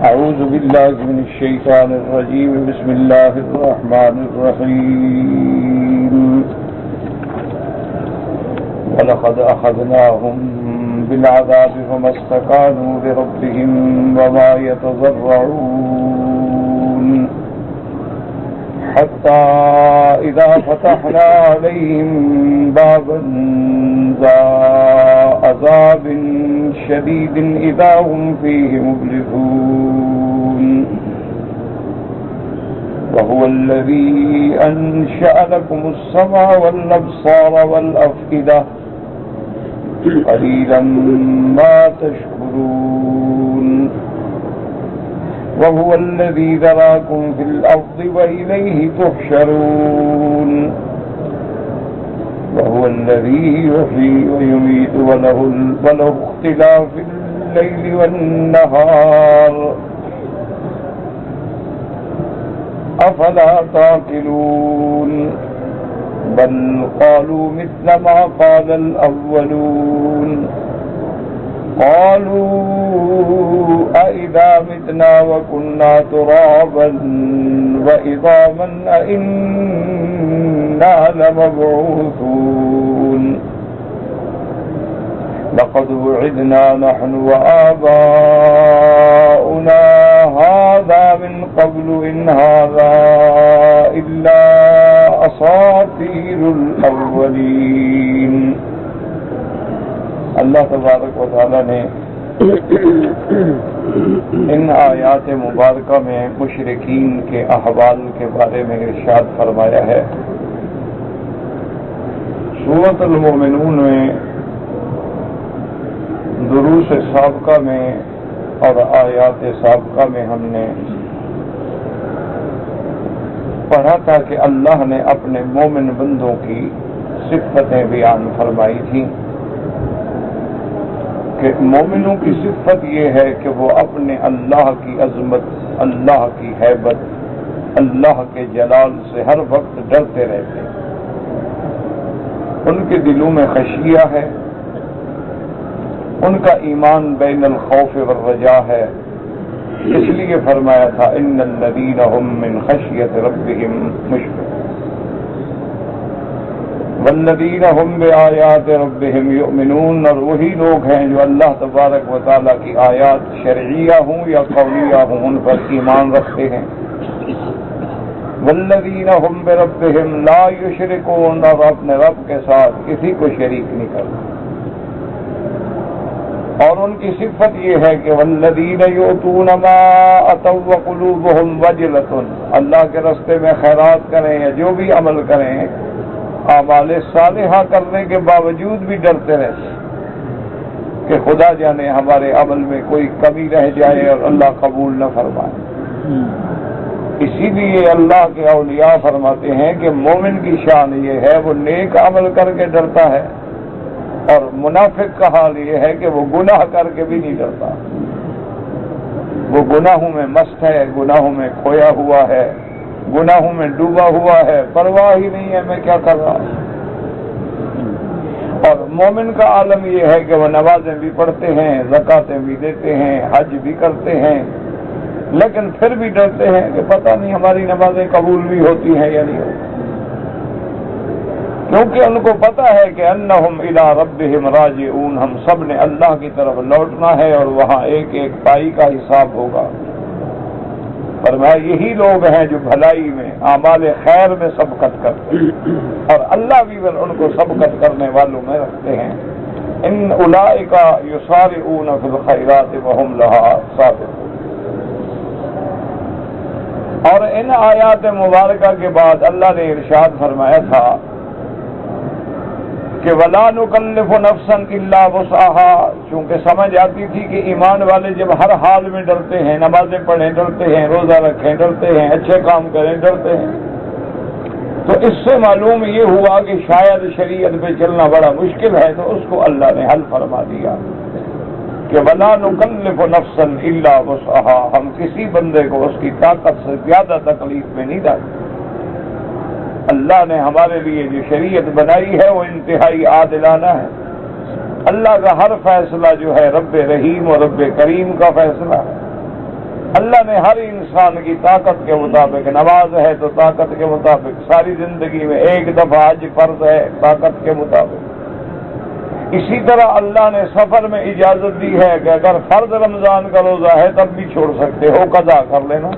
أعوذ بالله من الشيطان الرجيم. بسم الله الرحمن الرحيم. ولقد أخذناهم بالعذاب فما استكانوا لربهم وما يتضرعون حتى إذا فتحنا عليهم بابا ذا عذاب شديد إذا هم فيه مبلسون وهو الذي أنشأ لكم السمع والأبصار والأفئدة قليلا ما تشكرون وهو الذي ذراكم في الأرض وإليه تحشرون وهو الذي يحيي ويميت وله اختلاف الليل والنهار أفلا تعقلون بل قالوا مثل ما قال الأولون قالوا أئذا متنا وكنا ترابا وعظاما أئنا لمبعوثون لقد وعدنا نحن وآباؤنا هذا من قبل إن هذا إلا أساطير الأولين. اللہ تبارک و تعالی نے ان آیات مبارکہ میں مشرکین کے احوال کے بارے میں ارشاد فرمایا ہے. سورۃ المؤمنون میں دروس سابقہ میں اور آیات سابقہ میں ہم نے پڑھا تھا کہ اللہ نے اپنے مومن بندوں کی صفتیں بیان فرمائی تھیں کہ مومنوں کی صفت یہ ہے کہ وہ اپنے اللہ کی عظمت، اللہ کی ہیبت، اللہ کے جلال سے ہر وقت ڈرتے رہتے ہیں. ان کے دلوں میں خشیہ ہے، ان کا ایمان بین الخوف والرجاء ہے. اس لیے فرمایا تھا ان الذین هم من خشیۃ ربهم مشفقون والذین هم بآیات ربهم یؤمنون. اور وہی لوگ ہیں جو اللہ تبارک و تعالیٰ کی آیات شرعیہ ہوں یا قولیہ ہوں ان پر ایمان رکھتے ہیں. والذین هم بربهم لا یشرکون. اور اپنے رب کے ساتھ کسی کو شریک نہیں کرتے. اور ان کی صفت یہ ہے کہ والذین یؤتون ما اتوا وقلوبهم وجلۃ. اللہ کے راستے میں خیرات کریں یا جو بھی عمل کریں، اعمال صالحہ کرنے کے باوجود بھی ڈرتے رہتے کہ خدا جانے ہمارے عمل میں کوئی کمی رہ جائے اور اللہ قبول نہ فرمائے. اسی لیے اللہ کے اولیاء فرماتے ہیں کہ مومن کی شان یہ ہے وہ نیک عمل کر کے ڈرتا ہے، اور منافق کا حال یہ ہے کہ وہ گناہ کر کے بھی نہیں ڈرتا. وہ گناہوں میں مست ہے، گناہوں میں کھویا ہوا ہے، گناہوں میں ڈوبا ہوا ہے، پرواہ ہی نہیں ہے میں کیا کر رہا. اور مومن کا عالم یہ ہے کہ وہ نمازیں بھی پڑھتے ہیں، زکاتیں بھی دیتے ہیں، حج بھی کرتے ہیں، لیکن پھر بھی ڈرتے ہیں کہ پتہ نہیں ہماری نمازیں قبول بھی ہوتی ہیں یا نہیں ہوتی، کیونکہ ان کو پتہ ہے کہ انہم الی ربہم راجعون. ہم سب نے اللہ کی طرف لوٹنا ہے اور وہاں ایک ایک پائی کا حساب ہوگا. فرمایا یہی لوگ ہیں جو بھلائی میں، اعمال خیر میں سبقت کرتے ہیں، اور اللہ بھی ان کو سبقت کرنے والوں میں رکھتے ہیں. ان اولئک یسارعون فی الخیرات وہم لہا سابقون. اور ان آیات مبارکہ کے بعد اللہ نے ارشاد فرمایا تھا کہ وَلَا نُكَلِّفُ نَفْسًا إِلَّا وُسْعَهَا. چونکہ سمجھ آتی تھی کہ ایمان والے جب ہر حال میں ڈرتے ہیں، نمازیں پڑھیں ڈرتے ہیں، روزہ رکھیں ڈرتے ہیں، اچھے کام کریں ڈرتے ہیں، تو اس سے معلوم یہ ہوا کہ شاید شریعت پہ چلنا بڑا مشکل ہے. تو اس کو اللہ نے حل فرما دیا کہ وَلَا نُكَلِّفُ نَفْسًا إِلَّا وُسْعَهَا. ہم کسی بندے کو اس کی طاقت سے زیادہ تکلیف میں نہیں ڈالتے. اللہ نے ہمارے لیے جو شریعت بنائی ہے وہ انتہائی عادلانہ ہے. اللہ کا ہر فیصلہ جو ہے رب رحیم اور رب کریم کا فیصلہ ہے. اللہ نے ہر انسان کی طاقت کے مطابق، نماز ہے تو طاقت کے مطابق، ساری زندگی میں ایک دفعہ حج فرض ہے طاقت کے مطابق۔ اسی طرح اللہ نے سفر میں اجازت دی ہے کہ اگر فرض رمضان کا روزہ ہے تب بھی چھوڑ سکتے ہو، قضا کر لینا۔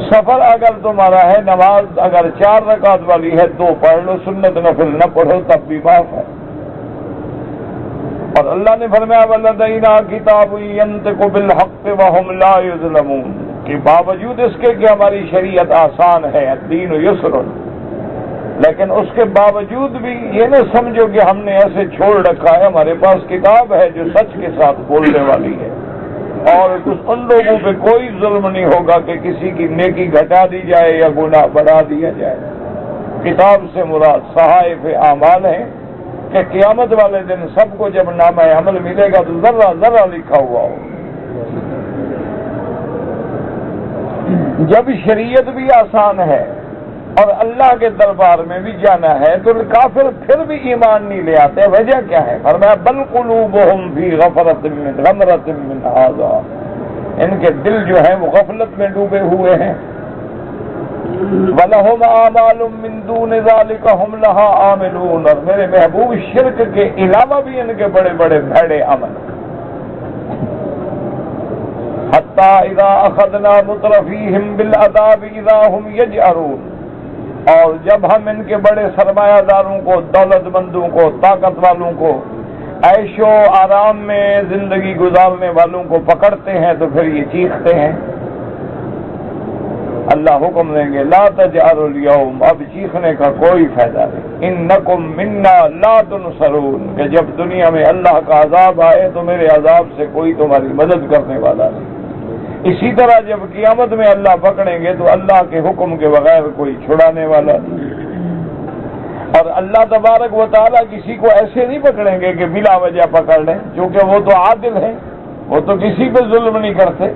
سفر اگر تمہارا ہے، نماز اگر 4 رکعت والی ہے 2 پڑھ لو، سنت نفل نہ پڑھو تب بھی معاف ہے۔ اور اللہ نے فرمایا وَلَدَيْنَا كِتَابٌ يَنطِقُ بِالْحَقِّ وَهُمْ لَا يُظْلَمُونَ، کہ باوجود اس کے کہ ہماری شریعت آسان ہے، الدین یسر، لیکن اس کے باوجود بھی یہ نہ سمجھو کہ ہم نے ایسے چھوڑ رکھا ہے، ہمارے پاس کتاب ہے جو سچ کے ساتھ بولنے والی ہے، اور ان لوگوں پہ کوئی ظلم نہیں ہوگا کہ کسی کی نیکی گھٹا دی جائے یا گناہ بڑھا دیا جائے۔ کتاب سے مراد صحائف اعمال ہیں کہ قیامت والے دن سب کو جب نامہ عمل ملے گا تو ذرہ ذرہ لکھا ہوا ہو۔ جب شریعت بھی آسان ہے اور اللہ کے دربار میں بھی جانا ہے تو کافر پھر بھی ایمان نہیں لے آتے، وجہ کیا ہے؟ فرمایا بل قلوبہم فی غمرۃ من ھذا، ان کے دل جو ہیں وہ غفلت میں ڈوبے ہوئے ہیں۔ وَلَهُمْ أَعْمَالٌ مِّن دُونِ ذَلِكَ هُمْ لَهَا عَامِلُونَ، اور میرے محبوب شرک کے علاوہ بھی ان کے بڑے بڑے بھڑے عمل۔ حَتَّى إِذَا أَخَذْنَا مُتْرَفِيهِمْ بِالْعَذَابِ إِذَا هُمْ يَجْأَرُونَ، اور جب ہم ان کے بڑے سرمایہ داروں کو، دولت مندوں کو، طاقت والوں کو، عیش و آرام میں زندگی گزارنے والوں کو پکڑتے ہیں تو پھر یہ چیختے ہیں۔ اللہ حکم دیں گے لا تجأروا اليوم، اب چیخنے کا کوئی فائدہ نہیں، انکم منا لا تنصرون، کہ جب دنیا میں اللہ کا عذاب آئے تو میرے عذاب سے کوئی تمہاری مدد کرنے والا نہیں۔ اسی طرح جب قیامت میں اللہ پکڑیں گے تو اللہ کے حکم کے بغیر کوئی چھڑانے والا نہیں۔ اور اللہ تبارک و تعالیٰ کسی کو ایسے نہیں پکڑیں گے کہ بلا وجہ پکڑ لیں، کیونکہ وہ تو عادل ہیں، وہ تو کسی پہ ظلم نہیں کرتے،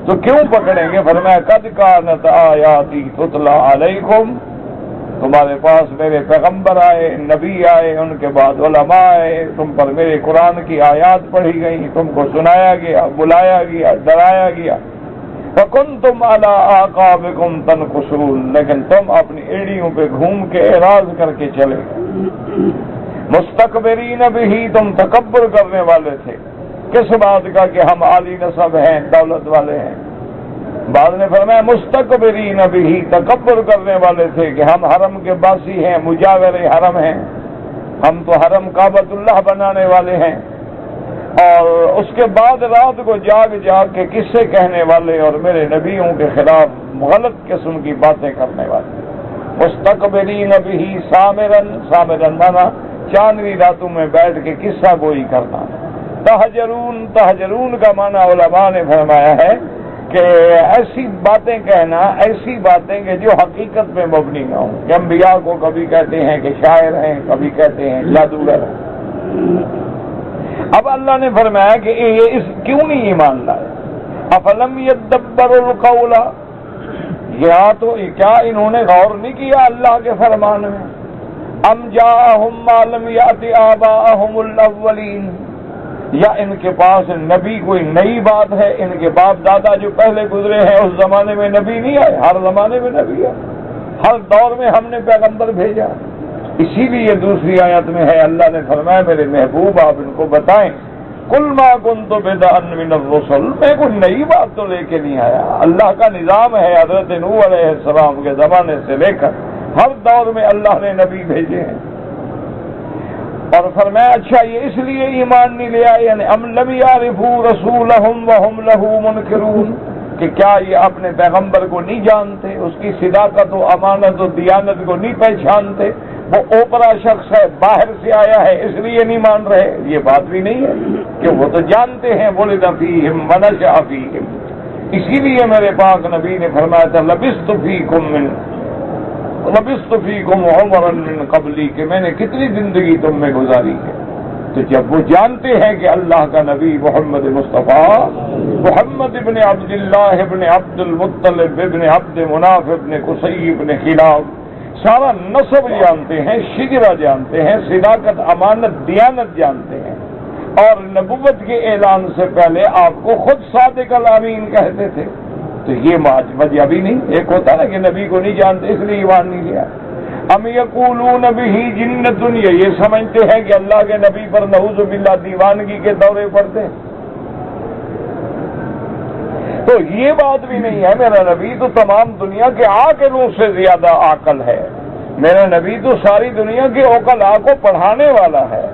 تو کیوں پکڑیں گے؟ فرمایا قد کانت آیاتی تتلی علیکم، تمہارے پاس میرے پیغمبر آئے، نبی آئے، ان کے بعد علماء آئے، تم پر میرے قرآن کی آیات پڑھی گئی، تم کو سنایا گیا، بلایا گیا، ڈرایا گیا، فکنتم علی اعقابکم تنکصون، لیکن تم اپنی ایڑیوں پہ گھوم کے اعراض کر کے چلے گئے۔ مستکبرین بہ، تم تکبر کرنے والے تھے، کس بات کا کہ ہم عالی نسب ہیں، دولت والے ہیں۔ بعد نے فرمایا مستکبرین بہ، تکبر کرنے والے تھے کہ ہم حرم کے باسی ہیں، مجاور حرم ہیں، ہم تو حرم کعبۃ اللہ بنانے والے ہیں، اور اس کے بعد رات کو جاگ جاگ کے قصے کہنے والے اور میرے نبیوں کے خلاف غلط قسم کی باتیں کرنے والے۔ مستکبرین بہ سامرن مانا چاندنی راتوں میں بیٹھ کے قصہ گوئی کرنا۔ تہجرون کا معنی علماء نے فرمایا ہے کہ ایسی باتیں کہنا، ایسی باتیں کہ جو حقیقت میں مبنی نہ ہوں، کہ انبیاء کو کبھی کہتے ہیں کہ شاعر ہیں، کبھی کہتے ہیں جادوگر ہیں۔ اب اللہ نے فرمایا کہ یہ اس کیوں نہیں ایمان لائے؟ افلم یدبروا القول، یا تو کیا انہوں نے غور نہیں کیا اللہ کے فرمان میں؟ ام جاءہم ما لم یأت آباءہم الاولین، یا ان کے پاس نبی کوئی نئی بات ہے؟ ان کے باپ دادا جو پہلے گزرے ہیں اس زمانے میں نبی نہیں آئے؟ ہر زمانے میں نبی ہے، ہر دور میں ہم نے پیغمبر بھیجا۔ اسی لیے دوسری آیت میں ہے اللہ نے فرمایا میرے محبوب آپ ان کو بتائیں قل ما کنت بدعا من الرسل، میں کوئی نئی بات تو لے کے نہیں آیا، اللہ کا نظام ہے، حضرت نوح علیہ السلام کے زمانے سے لے کر ہر دور میں اللہ نے نبی بھیجے ہیں۔ اور فرمایا اچھا یہ اس لیے ایمان نہیں لے آئے، یعنی ام لم یعرفوا رسولہم وہم لہ منکرون، کہ کیا یہ اپنے پیغمبر کو نہیں جانتے، اس کی صداقت و امانت و دیانت کو نہیں پہچانتے؟ وہ اوپرا شخص ہے، باہر سے آیا ہے، اس لیے نہیں مان رہے؟ یہ بات بھی نہیں ہے کہ وہ تو جانتے ہیں ولد فیہم ونشأ فیہم۔ اسی لیے میرے پاک نبی نے فرمایا تھا لبثت فیکم عمرا من قبلی، کہ میں نے کتنی زندگی تم میں گزاری ہے۔ تو جب وہ جانتے ہیں کہ اللہ کا نبی محمد مصطفیٰ محمد ابن عبداللہ ابن عبد المطلب ابن عبد مناف ابن قصی ابن خلاف، سارا نسب جانتے ہیں، شجرہ جانتے ہیں، صداقت امانت دیانت جانتے ہیں، اور نبوت کے اعلان سے پہلے آپ کو خود صادق الامین کہتے تھے، تو یہ وجہ بھی نہیں۔ ایک ہوتا نا کہ نبی کو نہیں جانتے اس لیے ایمان نہیں لیا۔ ام یقولون بہ جنۃ، یہ سمجھتے ہیں کہ اللہ کے نبی پر نعوذ باللہ دیوانگی کے دورے پڑتے ہیں، تو یہ بات بھی نہیں ہے۔ میرا نبی تو تمام دنیا کے عاقلوں سے زیادہ عاقل ہے، میرا نبی تو ساری دنیا کے عقلاء کو پڑھانے والا ہے۔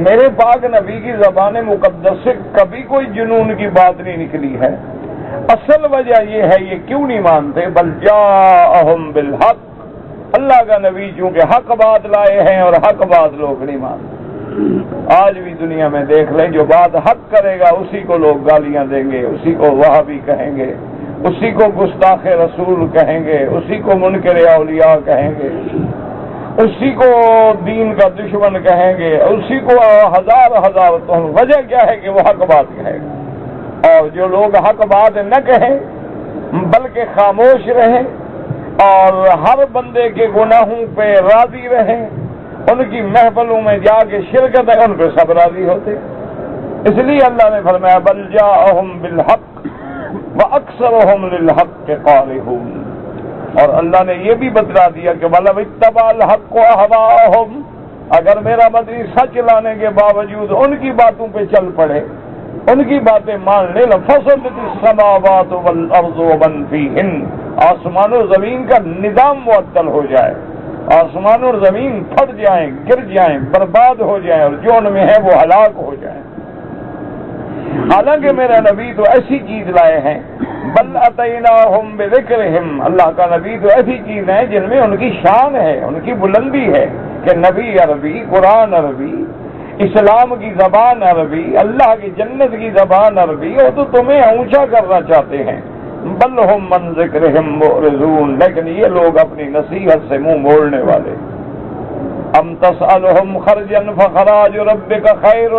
میرے پاک نبی کی زبان مقدس سے کبھی کوئی جنون کی بات نہیں نکلی ہے۔ اصل وجہ یہ ہے یہ کیوں نہیں مانتے، بل جاءہم بالحق، اللہ کا نبی چونکہ حق بات لائے ہیں اور حق بات لوگ نہیں مانتے۔ آج بھی دنیا میں دیکھ لیں، جو بات حق کرے گا اسی کو لوگ گالیاں دیں گے، اسی کو وہابی کہیں گے، اسی کو گستاخ رسول کہیں گے، اسی کو منکر اولیاء کہیں گے، اسی کو دین کا دشمن کہیں گے، اسی کو ہزار تہمت۔ وجہ کیا ہے کہ وہ حق بات کہے گا، اور جو لوگ حق بات نہ کہیں بلکہ خاموش رہیں اور ہر بندے کے گناہوں پہ راضی رہیں، ان کی محفلوں میں جا کے شرکت ہے، ان پہ سب راضی ہوتے۔ اس لیے اللہ نے فرمایا بل جاءہم بالحق واکثرہم للحق قارئون، اور اللہ نے یہ بھی بتلا دیا کہ وَلَوِ اتَّبَعَ الْحَقُّ أَهْوَاءَهُمْ، اگر میرا مدنی سچ لانے کے باوجود ان کی باتوں پہ چل پڑے، ان کی باتیں مان لے، لَفَسَدَتِ السَّمَاوَاتُ وَالْأَرْضُ وَمَنْ فِيهِنَّ، آسمان و زمین کا نظام معطل ہو جائے، آسمان اور زمین پھٹ جائیں، گر جائیں، برباد ہو جائیں، اور جو ان میں ہے وہ ہلاک ہو جائیں۔ حالانکہ میرا نبی تو ایسی چیز لائے ہیں، بل اتیناہم بذکرہم، اللہ کا نبی تو ایسی چیز ہے جن میں ان کی شان ہے، ان کی بلندی ہے، کہ نبی عربی، قرآن عربی، اسلام کی زبان عربی، اللہ کی جنت کی زبان عربی، وہ تو تمہیں اونچا کرنا چاہتے ہیں۔ بل ہم من ذکرہم معرضون، لیکن یہ لوگ اپنی نصیحت سے منہ موڑنے والے۔ ام تسألہم خرجا فخراج ربک خیر،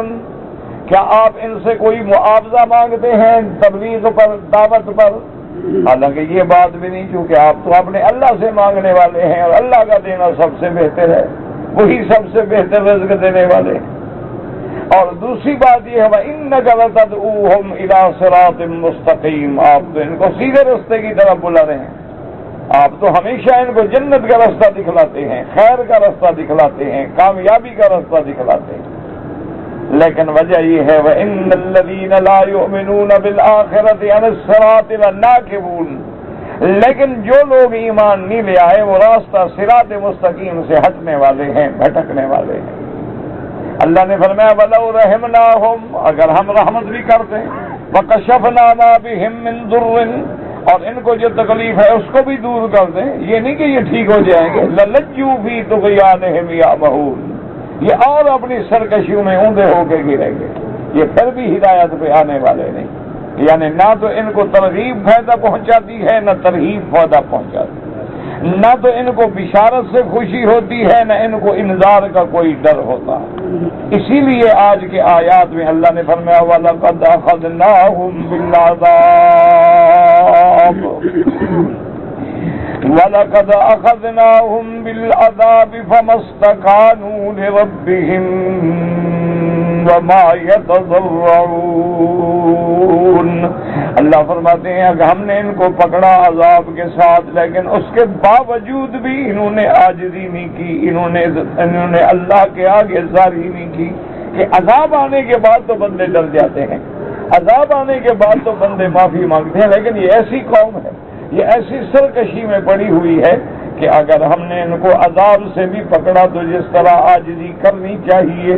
کیا آپ ان سے کوئی معاوضہ مانگتے ہیں تبلیغ پر، دعوت پر؟ حالانکہ یہ بات بھی نہیں، چونکہ آپ تو اپنے اللہ سے مانگنے والے ہیں، اور اللہ کا دینا سب سے بہتر ہے، وہی سب سے بہتر رزق دینے والے۔ اور دوسری بات یہ ہے وَإِنَّكَ لَتَدْعُوهُمْ إِلَىٰ صِرَاطٍ مُسْتَقِيمٍ، آپ تو ان کو سیدھے راستے کی طرف بلا رہے ہیں، آپ تو ہمیشہ ان کو جنت کا راستہ دکھلاتے ہیں، خیر کا راستہ دکھلاتے ہیں، کامیابی کا راستہ دکھلاتے ہیں، لیکن وجہ یہ ہے وَإِنَّ الَّذِينَ لَا يُؤْمِنُونَ بِالْآخِرَةِ عَنِ الصِّرَاطِ لَنَاكِبُونَ، لیکن جو لوگ ایمان نہیں لے آئے وہ راستہ صراط مستقیم سے ہٹنے والے ہیں، بھٹکنے والے ہیں۔ اللہ نے فرمایا وَلَوْ رَحِمْنَاهُمْ، اگر ہم رحمت بھی کرتے، وَكَشَفْنَا مَا بِهِمْ مِنْ ضُرٍّ، اور ان کو جو تکلیف ہے اس کو بھی دور کر دیں، یہ نہیں کہ یہ ٹھیک ہو جائیں گے، لَلَجُّوا فِي طُغْيَانِهِمْ يَعْمَهُونَ، یہ اور اپنی سرکشیوں میں اوندے ہو کے گریں گے، یہ پھر بھی ہدایت پہ آنے والے نہیں۔ یعنی نہ تو ان کو ترغیب فائدہ پہنچاتی ہے، نہ ترغیب فائدہ پہنچاتی ہے، نہ تو ان کو بشارت سے خوشی ہوتی ہے، نہ ان کو انذار کا کوئی ڈر ہوتا ہے۔ اسی لیے آج کے آیات میں اللہ نے فرمایا وَلَقَدْ أَخَذْنَاهُمْ بِالْعَذَابِ وَلَقَدْ أَخَذْنَاهُمْ بِالْعَذَابِ فَمَا اسْتَكَانُوا لِرَبِّهِمْ وَمَا يَتَضَرَّعُونَ، اللہ فرماتے ہیں کہ ہم نے ان کو پکڑا عذاب کے ساتھ، لیکن اس کے باوجود بھی انہوں نے عاجزی نہیں کی، انہوں نے اللہ کے آگے زاری نہیں کی، کہ عذاب آنے کے بعد تو بندے ڈر جاتے ہیں، عذاب آنے کے بعد تو بندے معافی مانگتے ہیں، لیکن یہ ایسی قوم ہے، یہ ایسی سرکشی میں پڑی ہوئی ہے کہ اگر ہم نے ان کو عذاب سے بھی پکڑا تو جس طرح عاجزی کرنی چاہیے،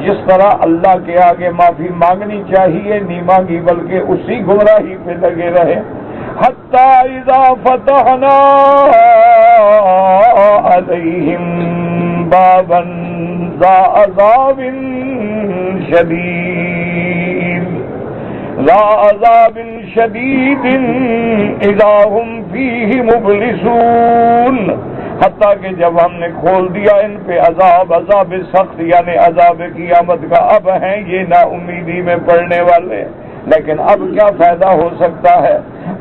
جس طرح اللہ کے آگے معافی مانگنی چاہیے، نہیں مانگی بلکہ اسی گمراہی پہ لگے رہے۔ حَتَّى إِذَا فَتَحْنَا عَلَيْهِمْ بَابًا ذَا عَذَابٍ شَدِيدٍ إِذَا هُمْ فِيهِ مُبْلِسُونَ، حتیٰ کہ جب ہم نے کھول دیا ان پہ عذاب سخت، یعنی عذاب قیامت کا، اب ہیں یہ نا امیدی میں پڑنے والے، لیکن اب کیا فائدہ ہو سکتا ہے،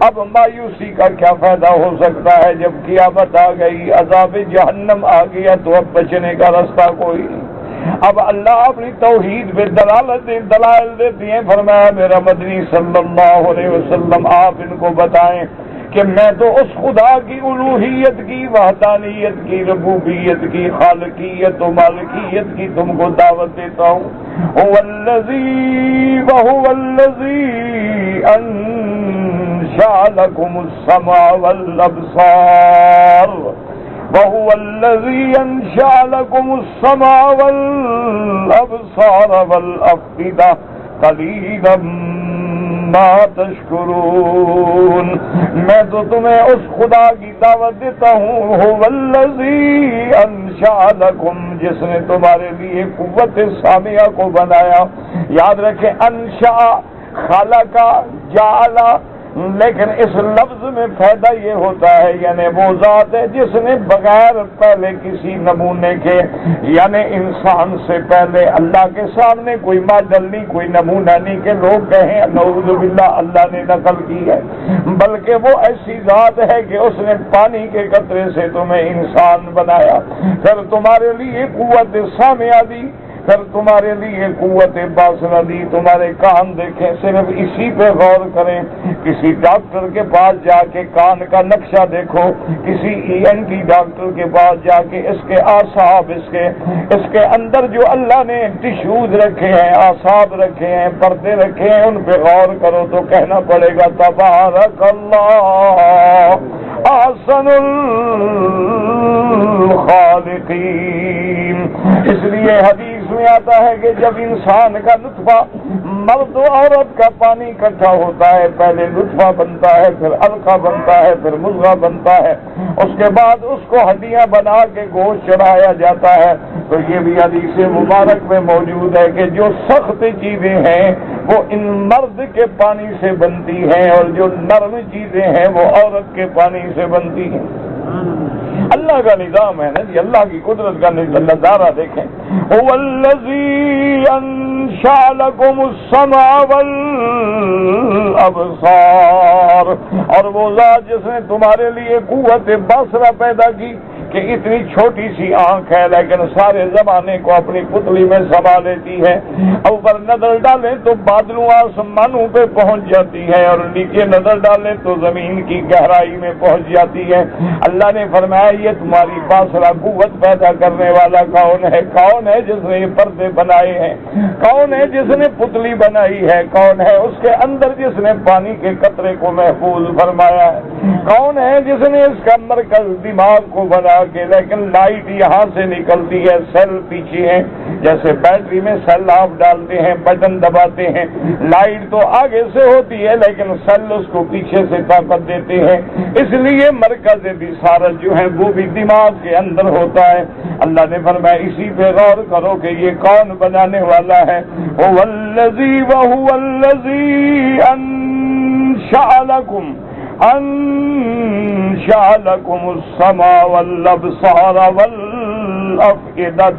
اب مایوسی کا کیا فائدہ ہو سکتا ہے، جب قیامت آ گئی، عذاب جہنم آ گیا تو اب بچنے کا راستہ کوئی نہیں۔ اب اللہ اپنی توحید پہ دلائل دیتی ہیں. فرمایا میرا مدنی صلی اللہ علیہ وسلم آپ ان کو بتائیں کہ میں تو اس خدا کی الوہیت کی، وحدانیت کی، ربوبیت کی، خالقیت و مالکیت کی تم کو دعوت دیتا ہوں. وهو الذی انشأ لکم السمع والابصار وهو الذی انشأ لکم السمع والابصار والافئدہ قلیلا ما تشکرون. میں تو تمہیں اس خدا کی دعوت دیتا ہوں هو الذی انشأ لکم، جس نے تمہارے لیے قوت سامعہ کو بنایا. یاد رکھیں انشأ، خلق، جعل، لیکن اس لفظ میں فائدہ یہ ہوتا ہے یعنی وہ ذات ہے جس نے بغیر پہلے کسی نمونے کے، یعنی انسان سے پہلے اللہ کے سامنے کوئی ماڈل نہیں، کوئی نمونہ نہیں کہ لوگ کہیں نعوذ باللہ اللہ نے نقل کی ہے، بلکہ وہ ایسی ذات ہے کہ اس نے پانی کے قطرے سے تمہیں انسان بنایا، پھر تمہارے لیے قوت سامعہ دی، پھر تمہارے لیے قوت باصرہ دی. تمہارے کان دیکھیں، صرف اسی پہ غور کریں. کسی ڈاکٹر کے پاس جا کے کان کا نقشہ دیکھو، کسی ENT ڈاکٹر کے پاس جا کے اس کے اعصاب، اس کے اندر جو اللہ نے ٹشوز رکھے ہیں، اعصاب رکھے ہیں، پردے رکھے ہیں، ان پہ غور کرو تو کہنا پڑے گا تبارک اللہ احسن الخالقین. اس لیے حدیث میں آتا ہے کہ جب انسان کا نطفہ مرد و عورت کا پانی اکٹھا ہوتا ہے، پہلے نطفہ بنتا ہے، پھر علقہ بنتا ہے، پھر مضغہ بنتا ہے، اس کے بعد اس کو ہڈیاں بنا کے گوشت چڑھایا جاتا ہے. تو یہ بھی حدیث مبارک میں موجود ہے کہ جو سخت چیزیں ہیں وہ ان مرد کے پانی سے بنتی ہیں اور جو نرم چیزیں ہیں وہ عورت کے پانی سے بنتی ہیں. اللہ کا نظام ہے نا جی، اللہ کی قدرت کا نظارہ دیکھیں. هو الذی انشأ لکم السمع والابصار، اور وہ ذات جس نے تمہارے لیے قوت بصرہ پیدا کی کہ اتنی چھوٹی سی آنکھ ہے لیکن سارے زمانے کو اپنی پتلی میں سما لیتی ہے. اوپر نظر ڈالیں تو بادلوں آسمانوں پہ پہنچ جاتی ہے اور نیچے نظر ڈالیں تو زمین کی گہرائی میں پہنچ جاتی ہے. اللہ نے فرمایا یہ تمہاری باصرہ قوت پیدا کرنے والا کون ہے؟ کون ہے جس نے یہ پردے بنائے ہیں؟ کون ہے جس نے پتلی بنائی ہے؟ کون ہے اس کے اندر جس نے پانی کے قطرے کو محفوظ فرمایا ہے؟ کون ہے جس نے اس کا مرکز دماغ کو بنا کے، لیکن لائٹ یہاں سے نکلتی ہے، سیل پیچھے ہیں، جیسے بیٹری میں سیل آپ ڈالتے ہیں، بٹن دباتے ہیں، لائٹ تو آگے سے ہوتی ہے لیکن سیل اس کو پیچھے سے طاقت دیتے ہیں. اس لیے مرکز بصارت جو ہے وہ بھی دماغ کے اندر ہوتا ہے. اللہ نے فرمایا اسی پہ غور کرو کہ یہ کون بنانے والا ہے. هو الذی انشأ لکم السمع والابصار والافئدہ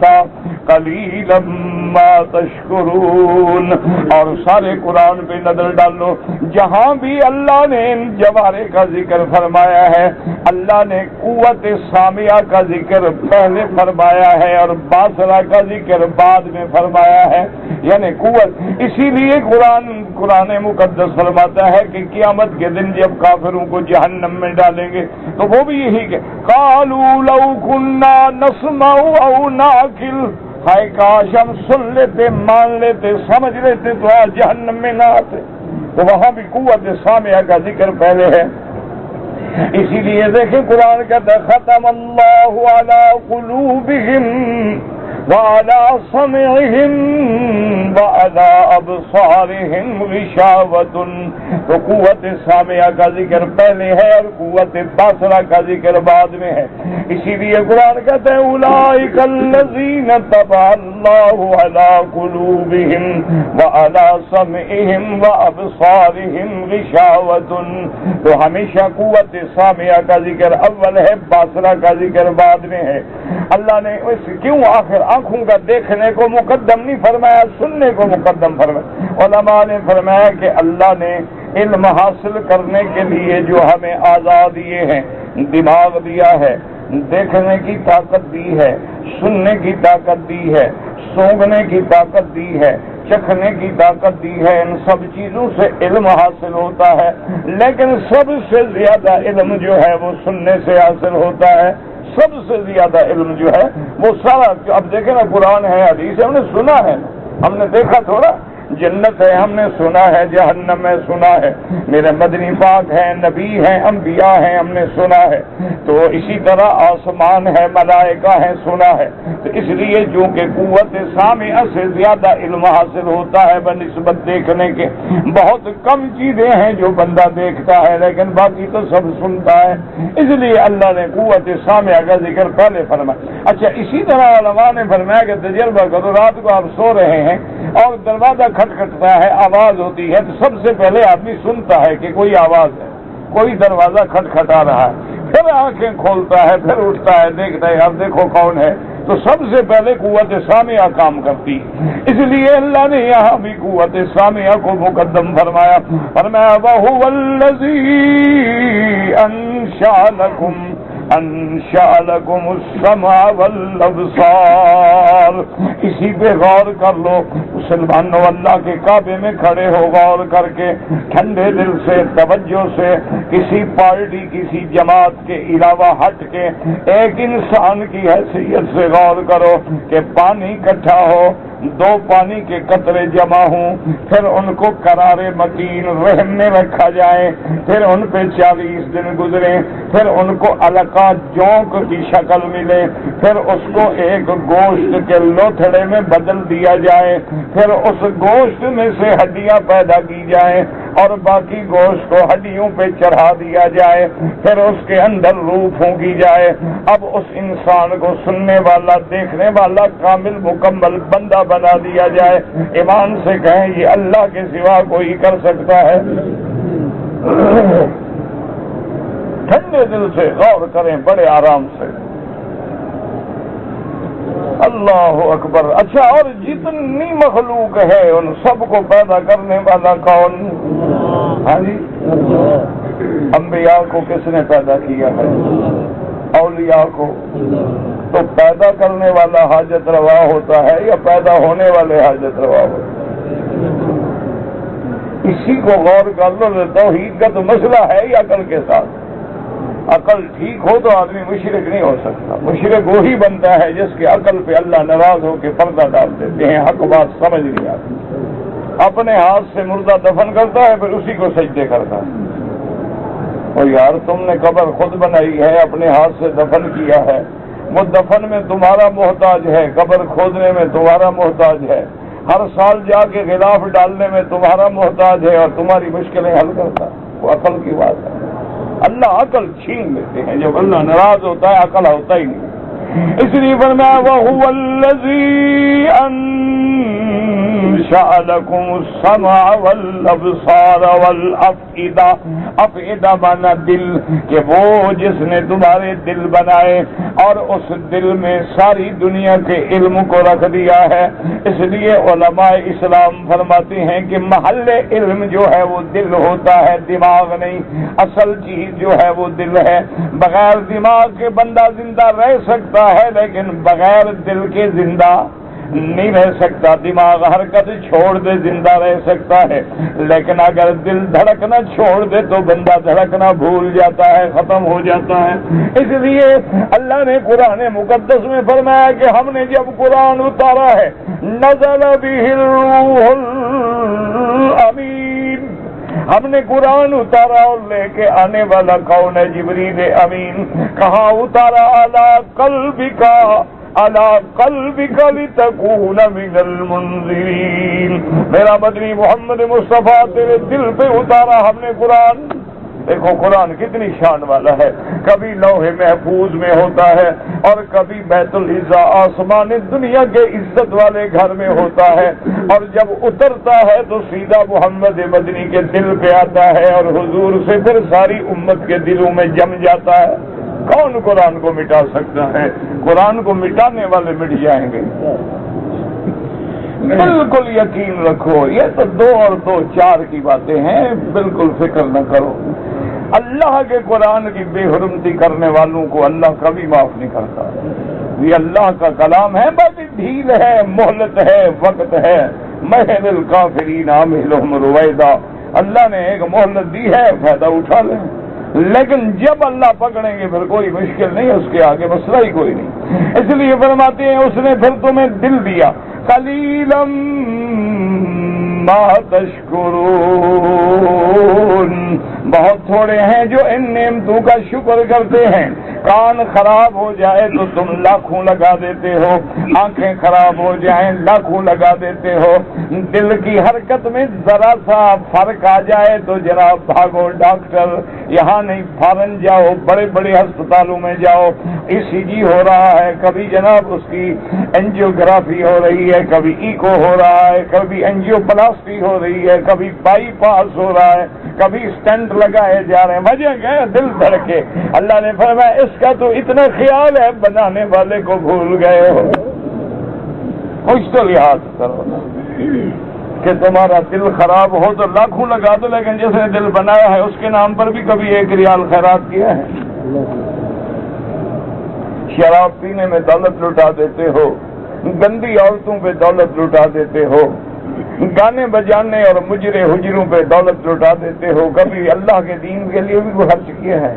قلیلا ما تشکرون. اور سارے قرآن پہ نظر ڈالو، جہاں بھی اللہ نے ان جوارے کا ذکر فرمایا ہے، اللہ نے قوت سامعہ کا ذکر پہلے فرمایا ہے اور باصرہ کا ذکر بعد میں فرمایا ہے، یعنی قوت. اسی لیے قرآن مقدس فرماتا ہے کہ قیامت کے دن جب کافروں کو جہنم میں ڈالیں گے تو وہ بھی یہی کہ قالوا لو كنا نسمع او نعقل، ہائے کاش ہم سن لیتے، مان لیتے، سمجھ لیتے تو آج جہنم میں نہ آتے. تو وہاں بھی قوت سامعہ کا ذکر پہلے ہے. اسی لیے دیکھیں قرآن کہتا ہے ختم اللہ علی قلوبہم وعلی سمعہم وعلی ابصارہم غشاوۃ. تو قوت سامعہ کا ذکر پہلے ہے اور قوت باصرہ کا ذکر بعد میں ہے. اسی لیے قرآن کہتا ہے اولئک الذین طبع اللہ علی قلوبہم وعلی سمعہم وابصارہم غشاوۃ. تو ہمیشہ قوت سامعہ کا ذکر اول ہے، باصرہ کا ذکر بعد میں ہے. اللہ نے کیوں آخر آنکھوں کا دیکھنے کو مقدم نہیں فرمایا، سننے کو مقدم فرمایا؟ علماء نے فرمایا کہ اللہ نے علم حاصل کرنے کے لیے جو ہمیں آزاد دیے ہیں، دماغ دیا ہے، دیکھنے کی طاقت دی ہے، سننے کی طاقت دی ہے، سونگنے کی طاقت دی ہے، چکھنے کی طاقت دی ہے، ان سب چیزوں سے علم حاصل ہوتا ہے، لیکن سب سے زیادہ علم جو ہے وہ سننے سے حاصل ہوتا ہے۔ سب سے زیادہ علم جو ہے وہ سارا، اب دیکھیں نا، قرآن ہے، حدیث ہے، ہم نے سنا ہے، ہم نے دیکھا تھوڑا۔ جنت ہے ہم نے سنا ہے، جہنم ہے سنا ہے، میرے مدنی پاک ہیں، نبی ہیں، انبیاء ہیں، ہم نے سنا ہے۔ تو اسی طرح آسمان ہے، ملائکہ ہیں، سنا ہے۔ تو اس لیے چونکہ قوت سامعہ سے زیادہ علم حاصل ہوتا ہے بنسبت دیکھنے کے۔ بہت کم چیزیں ہیں جو بندہ دیکھتا ہے، لیکن باقی تو سب سنتا ہے، اس لیے اللہ نے قوت سامعہ کا ذکر پہلے فرمایا۔ اچھا، اسی طرح علماء نے فرمایا کہ تجربہ کرو، رات کو آپ سو رہے ہیں اور دروازہ کھٹکھٹتا ہے، آواز ہوتی ہے، تو سب سے پہلے آدمی سنتا ہے کہ کوئی آواز ہے، کوئی دروازہ کھٹکھٹا رہا ہے، پھر آنکھیں کھولتا ہے، پھر اٹھتا ہے، دیکھتا ہے اب دیکھو کون ہے، تو سب سے پہلے قوت سامعہ کام کرتی ہے۔ اس لیے اللہ نے یہاں بھی قوت سامعہ کو مقدم فرمایا۔ فرمایا وَهُوَ الَّذِي أَنشَأَ لَكُمُ السَّمْعَ وَالْأَبْصَارَ۔ اسی پہ غور کر لو مسلمانوں، اللہ کے کعبے میں کھڑے ہو، غور کر کے ٹھنڈے دل سے، توجہ سے، کسی پارٹی کسی جماعت کے علاوہ ہٹ کے ایک انسان کی حیثیت سے غور کرو کہ پانی اکٹھا ہو، دو پانی کے قطرے جمع ہوں، پھر ان کو قرار متین رحم میں رکھا جائے، پھر ان پہ 40 دن گزرے، پھر ان کو علقہ جونک کی شکل ملے، پھر اس کو ایک گوشت کے لوتھڑے میں بدل دیا جائے، پھر اس گوشت میں سے ہڈیاں پیدا کی جائیں اور باقی گوشت کو ہڈیوں پہ چڑھا دیا جائے، پھر اس کے اندر روح پھونکی جائے۔ اب اس انسان کو سننے والا، دیکھنے والا، کامل مکمل بندہ بنا دیا جائے۔ ایمان سے کہیں یہ اللہ کے سوا کوئی کر سکتا ہے؟ ٹھنڈے دل سے غور کریں، بڑے آرام سے۔ اللہ اکبر۔ اچھا، اور جتنی مخلوق ہے ان سب کو پیدا کرنے والا کون؟ ہاں جی، انبیاء کو کس نے پیدا کیا ہے؟ اولیاء کو۔ تو پیدا کرنے والا حاجت روا ہوتا ہے یا پیدا ہونے والے حاجت روا ہوتا ہے؟ اسی کو غور کر لو۔ توحید کا تو مسئلہ ہے ہی عقل کے ساتھ۔ عقل ٹھیک ہو تو آدمی مشرک نہیں ہو سکتا۔ مشرک وہی بنتا ہے جس کی عقل پہ اللہ ناراض ہو کے پردہ ڈال دیتے ہیں، حق بات سمجھ نہیں آتی۔ اپنے ہاتھ سے مردہ دفن کرتا ہے، پھر اسی کو سجدے کرتا ہے۔ اور یار تم نے قبر خود بنائی ہے، اپنے ہاتھ سے دفن کیا ہے، وہ دفن میں تمہارا محتاج ہے، قبر کھودنے میں تمہارا محتاج ہے، ہر سال جا کے غلاف ڈالنے میں تمہارا محتاج ہے، اور تمہاری مشکلیں حل کرتا ہے۔ وہ عقل کی بات ہے۔ اللہ عقل چھین لیتے ہیں، جب اللہ ناراض ہوتا ہے عقل ہوتا ہی نہیں۔ اس لیے فرمایا وَهُوَ الَّذِي أَنشَأَ لَكُمُ السَّمْعَ وَالْأَبْصَارَ وَالْأَفْئِدَةَ۔ افئدہ مانا دل، کہ وہ جس نے تمہارے دل بنائے اور اس دل میں ساری دنیا کے علم کو رکھ دیا ہے۔ اس لیے علماء اسلام فرماتے ہیں کہ محل علم جو ہے وہ دل ہوتا ہے، دماغ نہیں۔ اصل چیز جو ہے وہ دل ہے۔ بغیر دماغ کے بندہ زندہ رہ سکتا ہے، لیکن بغیر دل کے زندہ نہیں رہ سکتا۔ دماغ حرکت چھوڑ دے زندہ رہ سکتا ہے، لیکن اگر دل دھڑکنا چھوڑ دے تو بندہ دھڑکنا بھول جاتا ہے، ختم ہو جاتا ہے۔ اس لیے اللہ نے قرآن مقدس میں فرمایا کہ ہم نے جب قرآن اتارا ہے، نزل بہ الروح الامین، ہم نے قرآن اتارا اور لے کے آنے والا کون ہے؟ جبریل امین۔ کہاں اتارا؟ علی قلبک لتکون من المنذرین۔ میرا مدنی محمد مصطفیٰ تیرے دل پہ اتارا ہم نے قرآن۔ دیکھو قرآن کتنی شان والا ہے، کبھی لوح محفوظ میں ہوتا ہے اور کبھی بیت العزا آسمان دنیا کے عزت والے گھر میں ہوتا ہے، اور جب اترتا ہے تو سیدھا محمد مدنی کے دل پہ آتا ہے اور حضور سے پھر ساری امت کے دلوں میں جم جاتا ہے۔ کون قرآن کو مٹا سکتا ہے؟ قرآن کو مٹانے والے مٹ جائیں گے۔ بالکل یقین رکھو، یہ تو 2 اور 2 4 کی باتیں ہیں، بالکل فکر نہ کرو۔ اللہ کے قرآن کی بے حرمتی کرنے والوں کو اللہ کبھی معاف نہیں کرتا۔ یہ اللہ کا کلام ہے، باقی ڈھیل ہے، مہلت ہے، وقت ہے. مہل الکافرین عاملہم رویدا، اللہ نے ایک مہلت دی ہے، فائدہ اٹھا لیں. لیکن جب اللہ پکڑیں گے پھر کوئی مشکل نہیں، اس کے آگے مسئلہ ہی کوئی نہیں. اس لیے فرماتے ہیں اس نے پھر تمہیں دل دیا. قلیلا ما تشکرون، بہت تھوڑے ہیں جو ان نعمتوں کا شکر کرتے ہیں. کان خراب ہو جائے تو تم لاکھوں لگا دیتے ہو، آنکھیں خراب ہو جائیں لاکھوں لگا دیتے ہو، دل کی حرکت میں ذرا سا فرق آ جائے تو جناب بھاگو ڈاکٹر، یہاں نہیں فارن جاؤ، بڑے بڑے ہسپتالوں میں جاؤ. ECG ہو رہا ہے، کبھی جناب اس کی اینجیوگرافی ہو رہی ہے، کبھی ایکو ہو رہا ہے، کبھی اینجیوپلاسٹی ہو رہی ہے، کبھی بائی پاس ہو رہا ہے، کبھی اسٹنٹ لگائے جا رہے ہیں. وجہ کیا ہے؟ دل دھڑکے. اللہ نے فرمایا اس کا تو اتنا خیال ہے بنانے والے کو بھول گئے ہو. کچھ تو لحاظ کرو کہ تمہارا دل خراب ہو تو لاکھوں لگا دو، لیکن جس نے دل بنایا ہے اس کے نام پر بھی کبھی 1 ریال خیرات کیا ہے؟ شراب پینے میں دولت لٹا دیتے ہو، گندی عورتوں پہ دولت لٹا دیتے ہو، گانے بجانے اور مجرے حجروں پہ دولت لٹا دیتے ہو، کبھی اللہ کے دین کے لیے بھی خرچ کیا ہے؟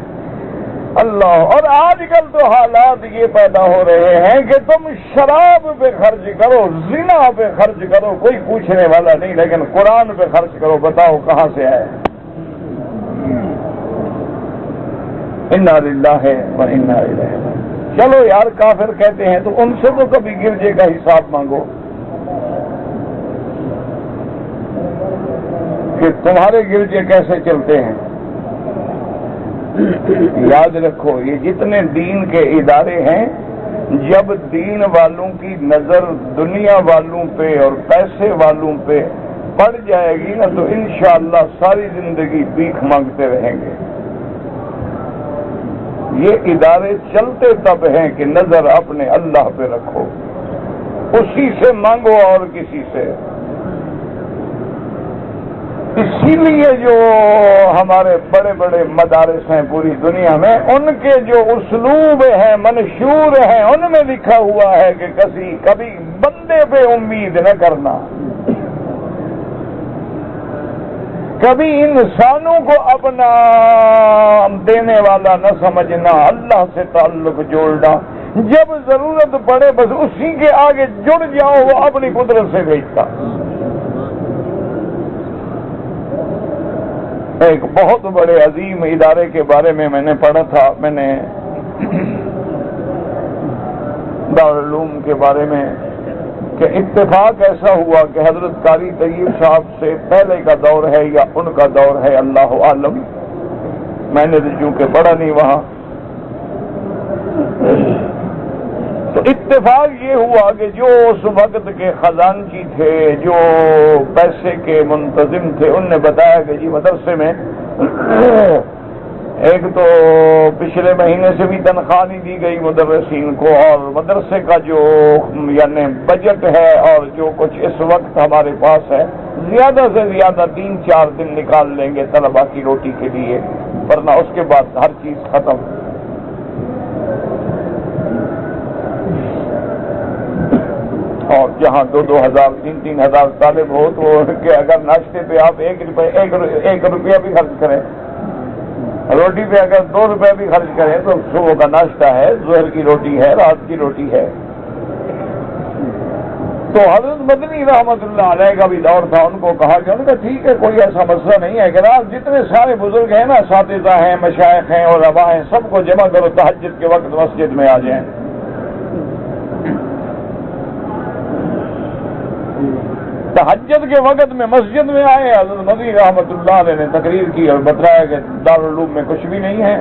اللہ. اور آج کل تو حالات یہ پیدا ہو رہے ہیں کہ تم شراب پہ خرچ کرو، زنا پہ خرچ کرو، کوئی پوچھنے والا نہیں، لیکن قرآن پہ خرچ کرو، بتاؤ کہاں سے آئے؟ انا للہ و انا الیہ راجعون. چلو یار کافر کہتے ہیں تو ان سے تو کبھی گرجے کا حساب مانگو کہ تمہارے گرجے کیسے چلتے ہیں. یاد رکھو یہ جتنے دین کے ادارے ہیں، جب دین والوں کی نظر دنیا والوں پہ اور پیسے والوں پہ پڑ جائے گی نا تو انشاءاللہ ساری زندگی بھیک مانگتے رہیں گے. یہ ادارے چلتے تب ہیں کہ نظر اپنے اللہ پہ رکھو، اسی سے مانگو اور کسی سے. اسی لیے جو ہمارے بڑے بڑے مدارس ہیں پوری دنیا میں، ان کے جو اسلوب ہیں منشور ہیں، ان میں لکھا ہوا ہے کہ کبھی بندے پہ امید نہ کرنا، کبھی انسانوں کو اپنا دینے والا نہ سمجھنا، اللہ سے تعلق جوڑنا. جب ضرورت پڑے بس اسی کے آگے جڑ جاؤ، وہ اپنی قدرت سے بھیجتا. ایک بہت بڑے عظیم ادارے کے بارے میں نے پڑھا تھا، میں نے دارالعلوم کے بارے میں، کہ اتفاق ایسا ہوا کہ حضرت قاری طیب صاحب سے پہلے کا دور ہے یا ان کا دور ہے اللہ عالم، میں نے چونکہ پڑھا نہیں وہاں، تو اتفاق یہ ہوا کہ جو اس وقت کے خزانچی تھے، جو پیسے کے منتظم تھے، ان نے بتایا کہ جی مدرسے میں ایک تو پچھلے مہینے سے بھی تنخواہ نہیں دی گئی مدرسین کو، اور مدرسے کا جو یعنی بجٹ ہے اور جو کچھ اس وقت ہمارے پاس ہے، زیادہ سے زیادہ 3-4 دن نکال لیں گے طلبا کی روٹی کے لیے، ورنہ اس کے بعد ہر چیز ختم. اور جہاں 2-2 ہزار 3-3 ہزار طالب ہو تو کہ اگر ناشتے پہ آپ 1 روپیہ بھی خرچ کریں، روٹی پہ اگر 2 روپے بھی خرچ کریں تو صبح کا ناشتہ ہے، ظہر کی روٹی ہے، رات کی روٹی ہے. تو حضرت مدنی رحمت اللہ علیہ کا بھی دور تھا، ان کو کہا کہ ان کا ٹھیک ہے کوئی ایسا مسئلہ نہیں ہے کہ آپ جتنے سارے بزرگ ہیں نا، اساتذہ ہیں، مشائخ ہیں اور علماء ہیں، سب کو جمع کرو، تہجد کے وقت مسجد میں آ جائیں. تہجد کے وقت میں مسجد میں آئے، حضرت مدنی رحمت اللہ علیہ نے تقریر کی اور بتایا کہ دارالعلوم میں کچھ بھی نہیں ہے.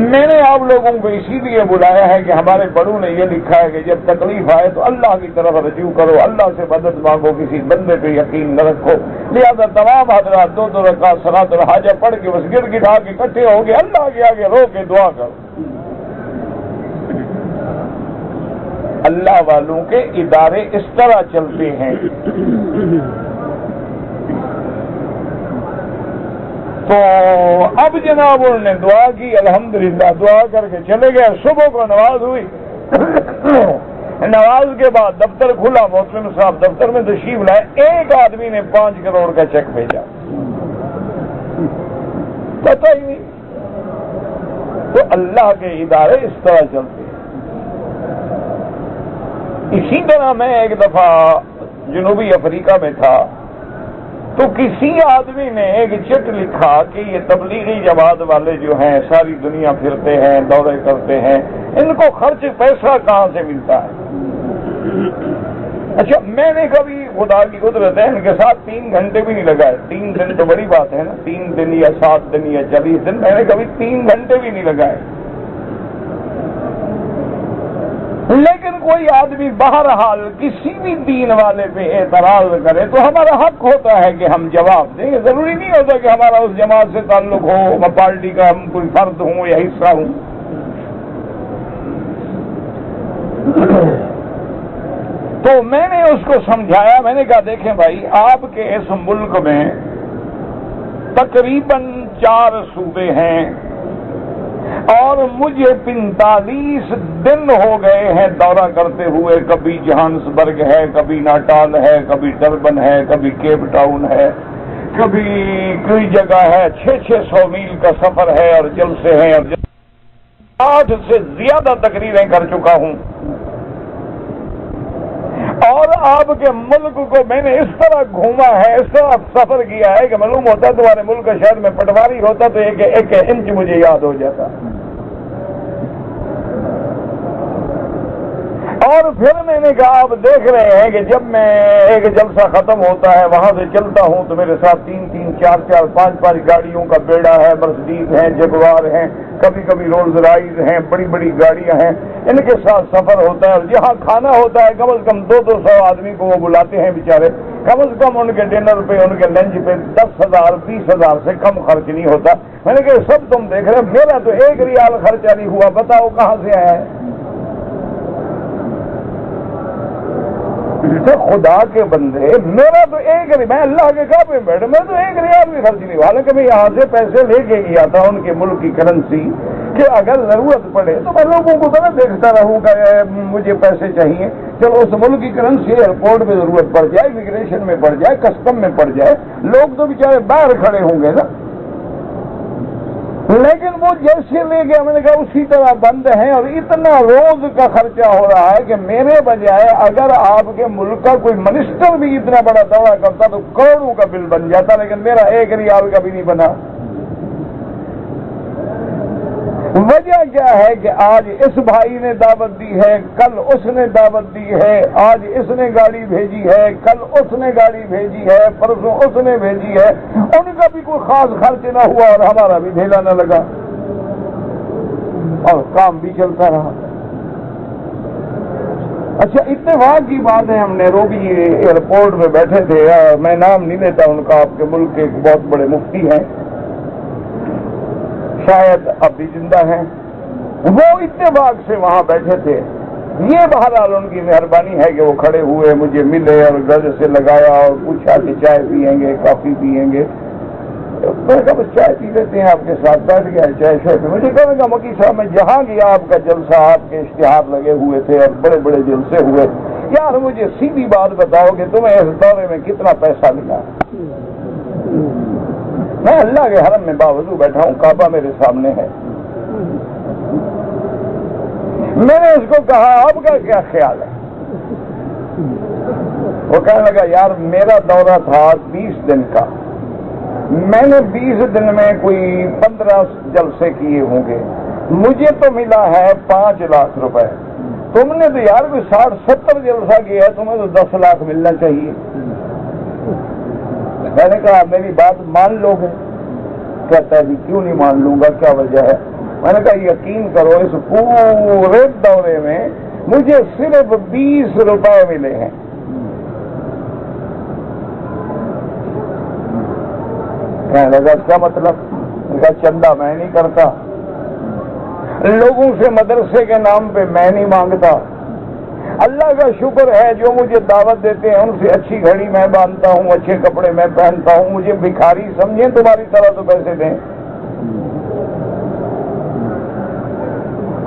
میں نے آپ لوگوں کو اسی لیے بلایا ہے کہ ہمارے بڑوں نے یہ لکھا ہے کہ جب تکلیف آئے تو اللہ کی طرف رجوع کرو، اللہ سے مدد مانگو، کسی بندے پہ یقین نہ رکھو. لہذا تمام حضرات 2 رکعت صلاۃ الحاجہ پڑھ کے بس گر گڑا کے اکٹھے ہو گئے، اللہ کے آگے رو کے دعا کرو. اللہ والوں کے ادارے اس طرح چلتے ہیں. تو اب جناب انہوں نے دعا کی، الحمدللہ دعا کر کے چلے گئے. صبح کو نماز ہوئی، نماز کے بعد دفتر کھلا، محترم صاحب دفتر میں تشریف لائے، ایک آدمی نے 5 کروڑ کا چیک بھیجا، پتہ ہی نہیں۔ تو اللہ کے ادارے اس طرح چلتے ہیں۔ اسی طرح میں ایک دفعہ جنوبی افریقہ میں تھا، تو کسی آدمی نے ایک چٹ لکھا کہ یہ تبلیغی جماعت والے جو ہیں ساری دنیا پھرتے ہیں، دورے کرتے ہیں، ان کو خرچ پیسہ کہاں سے ملتا ہے؟ اچھا، میں نے کبھی خدا کی قدرت ہے ان کے ساتھ 3 گھنٹے بھی نہیں لگائے۔ 3 دن تو بڑی بات ہے نا، 3 دن یا 7 دن یا 40 دن، میں نے کبھی 3 گھنٹے بھی نہیں لگائے۔ لیکن کوئی آدمی بہرحال کسی بھی دین والے پہ اعتراض کرے تو ہمارا حق ہوتا ہے کہ ہم جواب دیں۔ ضروری نہیں ہوتا کہ ہمارا اس جماعت سے تعلق ہو، میں پارٹی کا ہم کوئی فرد ہوں یا حصہ ہوں۔ تو میں نے اس کو سمجھایا، میں نے کہا دیکھیں بھائی، آپ کے اس ملک میں تقریباً 4 صوبے ہیں اور مجھے 45 دن ہو گئے ہیں دورہ کرتے ہوئے، کبھی جہانسبرگ ہے، کبھی ناٹال ہے، کبھی ڈربن ہے، کبھی کیپ ٹاؤن ہے، کبھی کوئی جگہ ہے، 600 میل کا سفر ہے اور جلسے ہیں، اور 8 سے زیادہ تقریریں کر چکا ہوں۔ اور آپ کے ملک کو میں نے اس طرح گھوما ہے، اس طرح سفر کیا ہے کہ معلوم ہوتا تمہارے ملک کا شہر میں پٹواری ہوتا تو ایک انچ مجھے یاد ہو جاتا۔ اور پھر میں نے کہا آپ دیکھ رہے ہیں کہ جب میں ایک جلسہ ختم ہوتا ہے وہاں سے چلتا ہوں تو میرے ساتھ 3-3، 4-4، 5-5 گاڑیوں کا بیڑا ہے، مرسڈیز ہیں، جگوار ہیں، کبھی کبھی رولز رائز ہیں، بڑی بڑی گاڑیاں ہیں، ان کے ساتھ سفر ہوتا ہے۔ اور جہاں کھانا ہوتا ہے کم از کم 200 آدمی کو وہ بلاتے ہیں بیچارے، کم از کم ان کے ڈنر پہ، ان کے لنچ پہ 10,000 20,000 سے کم خرچ نہیں ہوتا۔ میں نے کہا سب تم دیکھ رہے، میرا تو 1 ریال خرچہ نہیں ہوا، بتاؤ کہاں سے آیا ہے؟ خدا کے بندے، میرا تو 1 ریال، میں اللہ کے کعبے میں بیٹھا، میں تو 1 ریال بھی خرچ نہیں ہوا، حالانکہ میں یہاں سے پیسے لے کے گیا تھا ان کے ملک کی کرنسی، کہ اگر ضرورت پڑے تو میں لوگوں کو ذرا دیکھتا رہوں گا مجھے پیسے چاہیے، چلو اس ملک کی کرنسی ایئرپورٹ میں ضرورت پڑ جائے، امیگریشن میں پڑ جائے، کسٹم میں پڑ جائے، لوگ تو بیچارے باہر کھڑے ہوں گے نا۔ لیکن وہ جیسے لے گیا میں نے کہا اسی طرح بند ہیں، اور اتنا روز کا خرچہ ہو رہا ہے کہ میرے بجائے اگر آپ کے ملک کا کوئی منسٹر بھی اتنا بڑا دعویٰ کرتا تو کروڑوں کا بل بن جاتا، لیکن میرا 1 ریال کا بھی نہیں بنا۔ وجہ کیا ہے کہ آج اس بھائی نے دعوت دی ہے، کل اس نے دعوت دی ہے، آج اس نے گاڑی بھیجی ہے، کل اس نے گاڑی بھیجی ہے، پرسوں اس نے بھیجی ہے، ان کا بھی کوئی خاص خرچ نہ ہوا اور ہمارا بھی ڈھیلا نہ لگا اور کام بھی چلتا رہا۔ اچھا، اتفاق کی بات ہے، ہم نیروبی ایئرپورٹ میں بیٹھے تھے، میں نام نہیں لیتا ان کا، آپ کے ملک کے ایک بہت بڑے مفتی ہیں، شاید اب بھی زندہ ہیں، وہ اتفاق سے وہاں بیٹھے تھے۔ یہ بہرحال ان کی مہربانی ہے کہ وہ کھڑے ہوئے، مجھے ملے اور گلے سے لگایا اور پوچھا کہ چائے پیئیں گے، کافی پیئیں گے؟ میں نے کہا بس چائے پی لیتے ہیں، آپ کے ساتھ بیٹھ گیا چائے شائے پہ۔ مجھے کہنے کا مکی صاحب میں جہاں گیا آپ کا جلسہ، آپ کے اشتہار لگے ہوئے تھے اور بڑے بڑے جلسے ہوئے، یار مجھے سیدھی بات بتاؤ کہ تمہیں اس دورے میں کتنا پیسہ ملا؟ میں اللہ کے حرم میں باوضو بیٹھا ہوں، کعبہ میرے سامنے ہے۔ میں نے اس کو کہا آپ کا کیا خیال ہے؟ وہ کہنے لگا یار میرا دورہ تھا 20 دن کا، میں نے 20 دن میں کوئی 15 جلسے کیے ہوں گے، مجھے تو ملا ہے 5 لاکھ روپے، تم نے تو یار کوئی 60-70 جلسہ کیا ہے، تمہیں تو 10 لاکھ ملنا چاہیے۔ میں نے کہا میری بات مان لو گے؟ کہتا ہے جی کیوں نہیں مان لوں گا، کیا وجہ ہے؟ میں نے کہا یقین کرو اس پورے دورے میں مجھے صرف 20 روپے ملے ہیں۔ کہنے لگا کیا مطلب؟ میں کہا چندہ میں نہیں کرتا، لوگوں سے مدرسے کے نام پہ میں نہیں مانگتا، اللہ کا شکر ہے جو مجھے دعوت دیتے ہیں ان سے اچھی گھڑی میں باندھتا ہوں، اچھے کپڑے میں پہنتا ہوں، مجھے بھکاری سمجھیں تمہاری طرح تو پیسے دیں۔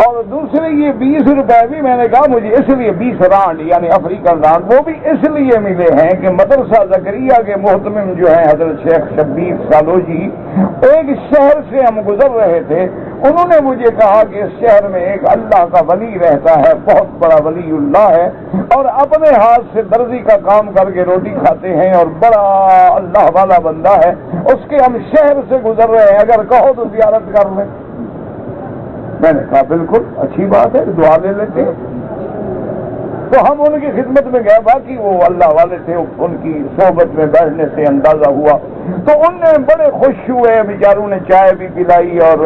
اور دوسرے یہ 20 روپے بھی میں نے کہا مجھے اس لیے 20 رانڈ یعنی افریقن رانڈ وہ بھی اس لیے ملے ہیں کہ مدرسہ زکریا کے محتمم جو ہیں حضرت شیخ شبیر سالوجی، ایک شہر سے ہم گزر رہے تھے، انہوں نے مجھے کہا کہ اس شہر میں ایک اللہ کا ولی رہتا ہے، بہت بڑا ولی اللہ ہے، اور اپنے ہاتھ سے درزی کا کام کر کے روٹی کھاتے ہیں اور بڑا اللہ والا بندہ ہے، اس کے ہم شہر سے گزر رہے ہیں، اگر کہو تو زیارت کر لیں۔ میں نے کہا بالکل اچھی بات ہے، دعا لے لیتے ہیں۔ تو ہم ان کی خدمت میں گئے، باقی وہ اللہ والے تھے، ان کی صحبت میں بیٹھنے سے اندازہ ہوا تو ان نے بڑے خوش ہوئے، بیچاروں نے چائے بھی پلائی اور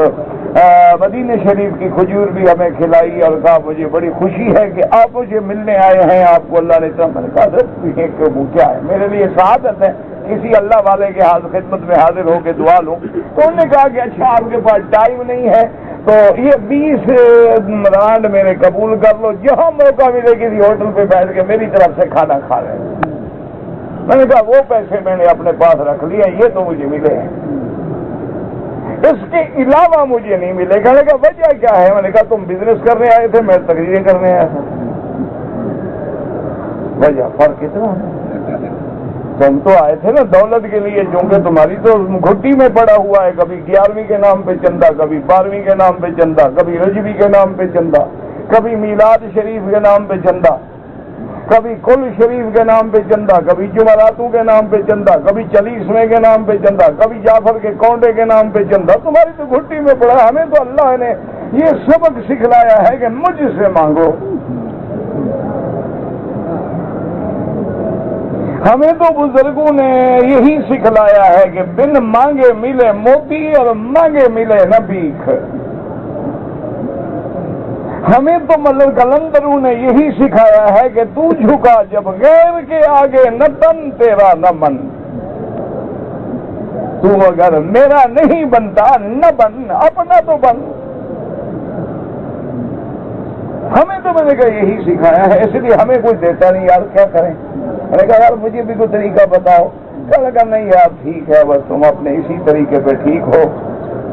مدینہ شریف کی کھجور بھی ہمیں کھلائی اور کہا مجھے بڑی خوشی ہے کہ آپ مجھے ملنے آئے ہیں، آپ کو اللہ نے میں نے کہا وہ کیا ہے، میرے لیے سعادت ہے کسی اللہ والے کے خدمت میں حاضر ہو کے دعا لوں۔ تو انہوں نے کہا کہ اچھا آپ کے پاس ٹائم نہیں ہے تو یہ 20 رانڈ میرے قبول کر لو، جہاں موقع ملے کسی ہوٹل پہ بیٹھ کے میری طرف سے کھانا کھا لیں۔ میں نے کہا وہ پیسے میں نے اپنے پاس رکھ لیے، یہ تو مجھے ملے ہیں، اس کے علاوہ مجھے نہیں ملے۔ کہنے کا وجہ کیا ہے؟ میں نے کہا تم بزنس کرنے آئے تھے، میں تقریریں کرنے آیا تھا۔ وجہ فرق کتنا ہے؟ تم تو آئے تھے نا دولت کے لیے، چونکہ تمہاری تو گھٹی میں پڑا ہوا ہے، کبھی 11ویں کے نام پہ چندہ، کبھی 12ویں کے نام پہ چندہ، کبھی رجبی کے نام پہ چندہ، کبھی میلاد شریف کے نام پہ چندہ، کبھی کل شریف کے نام پہ چندہ، کبھی جمعراتوں کے نام پہ چندہ، کبھی 40ویں کے نام پہ چندہ، کبھی جعفر کے کونڈے کے نام پہ چندہ۔ تمہاری تو گھٹی میں پڑا ہے۔ ہمیں تو اللہ نے یہ سبق سکھلایا ہے کہ مجھ سے مانگو۔ ہمیں تو بزرگوں نے یہی سکھلایا ہے کہ بن مانگے ملے موتی اور مانگے ملے نہ بھیک۔ ہمیں تو مطلب کلندروں نے یہی سکھایا ہے کہ تو جھکا جب غیر کے آگے نہ تن تیرا نہ من، تو اگر میرا نہیں بنتا نہ بن، اپنا تو بن۔ ہمیں تو میں نے کہا یہی سکھایا ہے، اس لیے ہمیں کوئی دیتا نہیں، یار کیا کریں؟ میں نے کہا یار مجھے بھی کوئی طریقہ بتاؤ۔ کہنے لگا نہیں یار ٹھیک ہے، بس تم اپنے اسی طریقے پہ ٹھیک ہو۔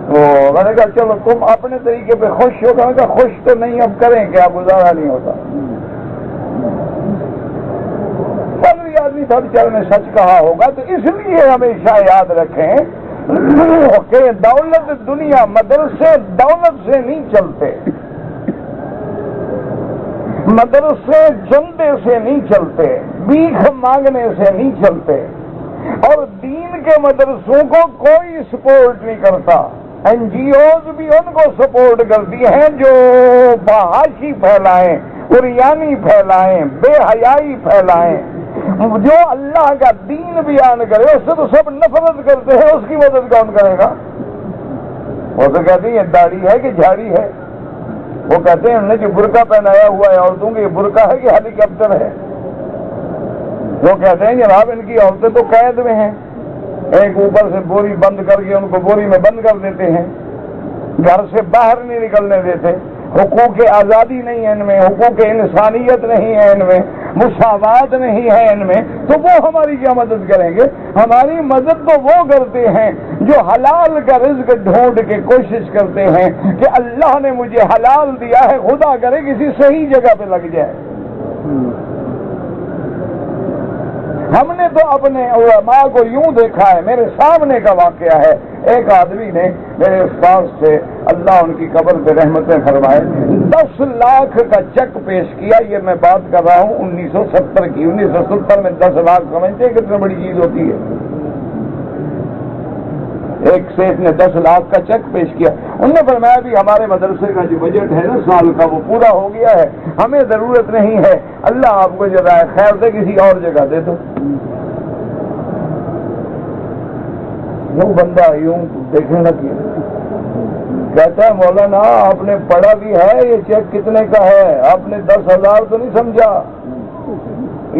تو میں نے کہا چلو تم اپنے طریقے پہ خوش ہو۔ کہنے لگا خوش تو نہیں، اب کریں کیا، گزارا نہیں ہوتا۔ پہلے آدمی تھا بیچارے نے سچ کہا ہوگا، تو اس لیے ہمیشہ یاد رکھیں کہ دولت دنیا مدرسے دولت سے نہیں چلتے، مدرسے جندے سے نہیں چلتے، بھیک مانگنے سے نہیں چلتے، اور دین کے مدرسوں کو کوئی سپورٹ نہیں کرتا۔ این جی اوز بھی ان کو سپورٹ کرتی ہیں جو فحاشی پھیلائیں، عریانی پھیلائیں، بے حیائی پھیلائیں۔ جو اللہ کا دین بیان کرے اس سے تو سب نفرت کرتے ہیں، اس کی مدد کون کرے گا؟ وہ تو کہتے ہیں داڑھی ہے کہ جھاڑی ہے، وہ کہتے ہیں انہوں نے جو برقع پہنایا ہوا ہے عورتوں کی، یہ برقع ہے کہ ہیلی کاپٹر ہے؟ وہ کہتے ہیں جناب ان کی عورتیں تو قید میں ہیں، ایک اوپر سے بوری بند کر کے ان کو بوری میں بند کر دیتے ہیں، گھر سے باہر نہیں نکلنے دیتے، حقوق آزادی نہیں ہے ان میں، حقوق انسانیت نہیں ہے ان میں، مساوات نہیں ہے ان میں، تو وہ ہماری کیا مدد کریں گے؟ ہماری مدد تو وہ کرتے ہیں جو حلال کا رزق ڈھونڈ کے کوشش کرتے ہیں کہ اللہ نے مجھے حلال دیا ہے، خدا کرے کسی صحیح جگہ پہ لگ جائے۔ ہم نے تو اپنے علماء کو یوں دیکھا ہے، میرے سامنے کا واقعہ ہے، ایک آدمی نے میرے استاد سے اللہ ان کی قبر پہ رحمتیں فرمائے 10 لاکھ کا چیک پیش کیا۔ یہ میں بات کر رہا ہوں 1970 کی۔ 1970 میں 10 لاکھ سمجھتے ہیں کتنی بڑی چیز ہوتی ہے؟ ایک شیخ نے 10 لاکھ کا چیک پیش کیا۔ انہوں نے فرمایا بھی ہمارے مدرسے کا جو بجٹ ہے نا سال کا وہ پورا ہو گیا ہے، ہمیں ضرورت نہیں ہے، اللہ آپ کو جزائے خیر دے، کسی اور جگہ دے دو۔ وہ بندہ یوں دیکھنے لگی، کہتا ہے مولانا آپ نے پڑھا بھی ہے یہ چیک کتنے کا ہے؟ آپ نے 10,000 تو نہیں سمجھا،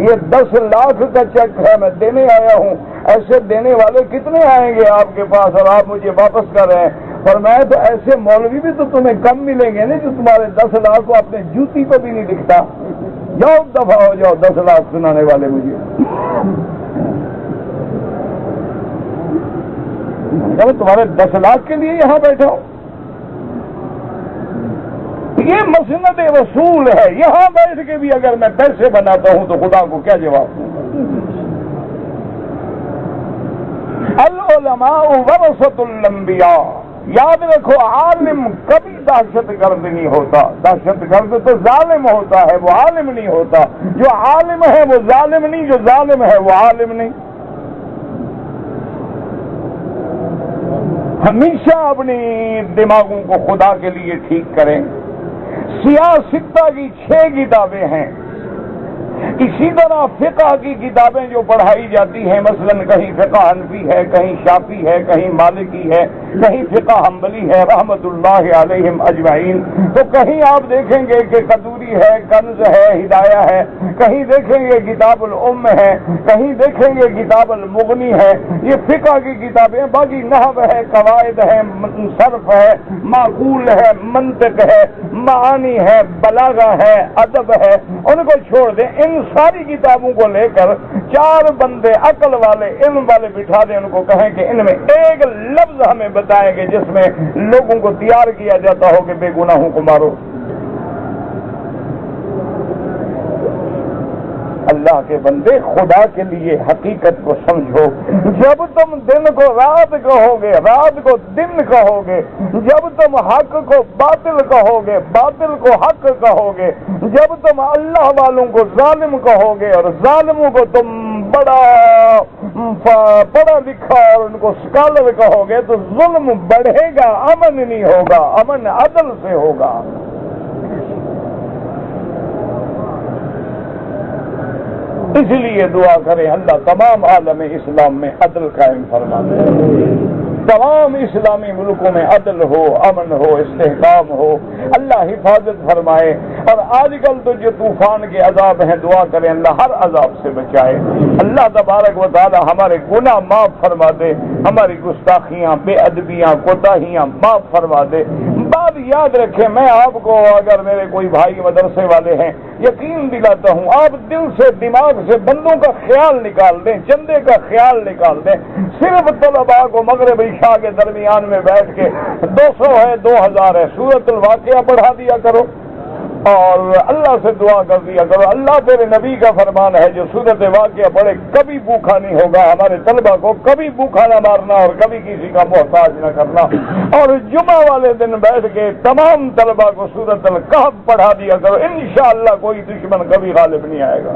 یہ 10 لاکھ کا چیک ہے، میں دینے آیا ہوں۔ ایسے دینے والے کتنے آئیں گے آپ کے پاس اور آپ مجھے واپس کر رہے ہیں؟ فرمایا تو ایسے مولوی بھی تو تمہیں کم ملیں گے نا جو تمہارے 10 لاکھ کو اپنے جوتی کو بھی نہیں دکھتا۔ جاؤ دفعہ ہو جاؤ 10 لاکھ سنانے والے مجھے۔ تمہارے 10 لاکھ کے لیے یہاں بیٹھا ہوں؟ یہ مسند رسول ہے. یہاں بیٹھ کے بھی اگر میں پیسے بناتا ہوں تو خدا کو کیا جواب دوں؟ العلماء ورثۃ الانبیاء. یاد رکھو عالم کبھی دہشت گرد نہیں ہوتا. دہشت گرد تو ظالم ہوتا ہے، وہ عالم نہیں ہوتا. جو عالم ہے وہ ظالم نہیں، جو ظالم ہے وہ عالم نہیں. ہمیشہ اپنی دماغوں کو خدا کے لیے ٹھیک کریں. سیاستہ کی 6 کتابیں ہیں. اسی طرح فقہ کی کتابیں جو پڑھائی جاتی ہیں، مثلا کہیں فقہ حنفی ہے، کہیں شافعی ہے، کہیں مالکی ہے، کہیں فقہ حنبلی ہے رحمت اللہ علیہم اجمعین. تو کہیں آپ دیکھیں گے کہ قدوری ہے، کنز ہے، ہدایہ ہے، کہیں دیکھیں گے کتاب الام ہے، کہیں دیکھیں گے کتاب المغنی ہے. یہ فقہ کی کتابیں. باقی نحو ہے، قواعد ہے، صرف ہے، معقول ہے، منطق ہے، معانی ہے، بلاغہ ہے، ادب ہے. ان کو چھوڑ دیں. ان ساری کتابوں کو لے کر 4 بندے عقل والے، علم والے بٹھا دیں. ان کو کہیں کہ ان میں ایک لفظ ہمیں بتائیں گے جس میں لوگوں کو تیار کیا جاتا ہو کہ بے گناہوں کو مارو. اللہ کے بندے، خدا کے لیے حقیقت کو سمجھو. جب تم دن کو رات کہو گے، رات کو دن کہو گے، جب تم حق کو باطل کہو گے، باطل کو حق کہو گے، جب تم اللہ والوں کو ظالم کہو گے اور ظالموں کو تم بڑا پڑھا لکھا اور ان کو اسکالر کہو گے، تو ظلم بڑھے گا، امن نہیں ہوگا. امن عدل سے ہوگا. اس لیے دعا کریں اللہ تمام عالم اسلام میں عدل قائم فرما دے. تمام اسلامی ملکوں میں عدل ہو، امن ہو، استحکام ہو. اللہ حفاظت فرمائے. اور آج کل تو جو طوفان کے عذاب ہیں، دعا کریں اللہ ہر عذاب سے بچائے. اللہ تبارک و تعالی ہمارے گناہ معاف فرما دے، ہماری گستاخیاں، بے ادبیاں، کوتاہیاں معاف فرما دے. بات یاد رکھیں، میں آپ کو اگر میرے کوئی بھائی مدرسے والے ہیں، یقین دلاتا ہوں آپ دل سے، دماغ سے بندوں کا خیال نکال دیں، چندے کا خیال نکال دیں. صرف طلباء کو مغرب عشاء کے درمیان میں بیٹھ کے 200 ہے، 2000 ہے، سورۃ الواقعہ پڑھا دیا کرو اور اللہ سے دعا کر دیا کرو. اللہ تیرے نبی کا فرمان ہے جو سورۃ واقعہ پڑھے کبھی بھوکا نہیں ہوگا. ہمارے طلباء کو کبھی بھوکا نہ مارنا اور کبھی کسی کا محتاج نہ کرنا. اور جمعہ والے دن بیٹھ کے تمام طلباء کو سورۃ الکہف پڑھا دیا کرو. انشاءاللہ کوئی دشمن کبھی غالب نہیں آئے گا.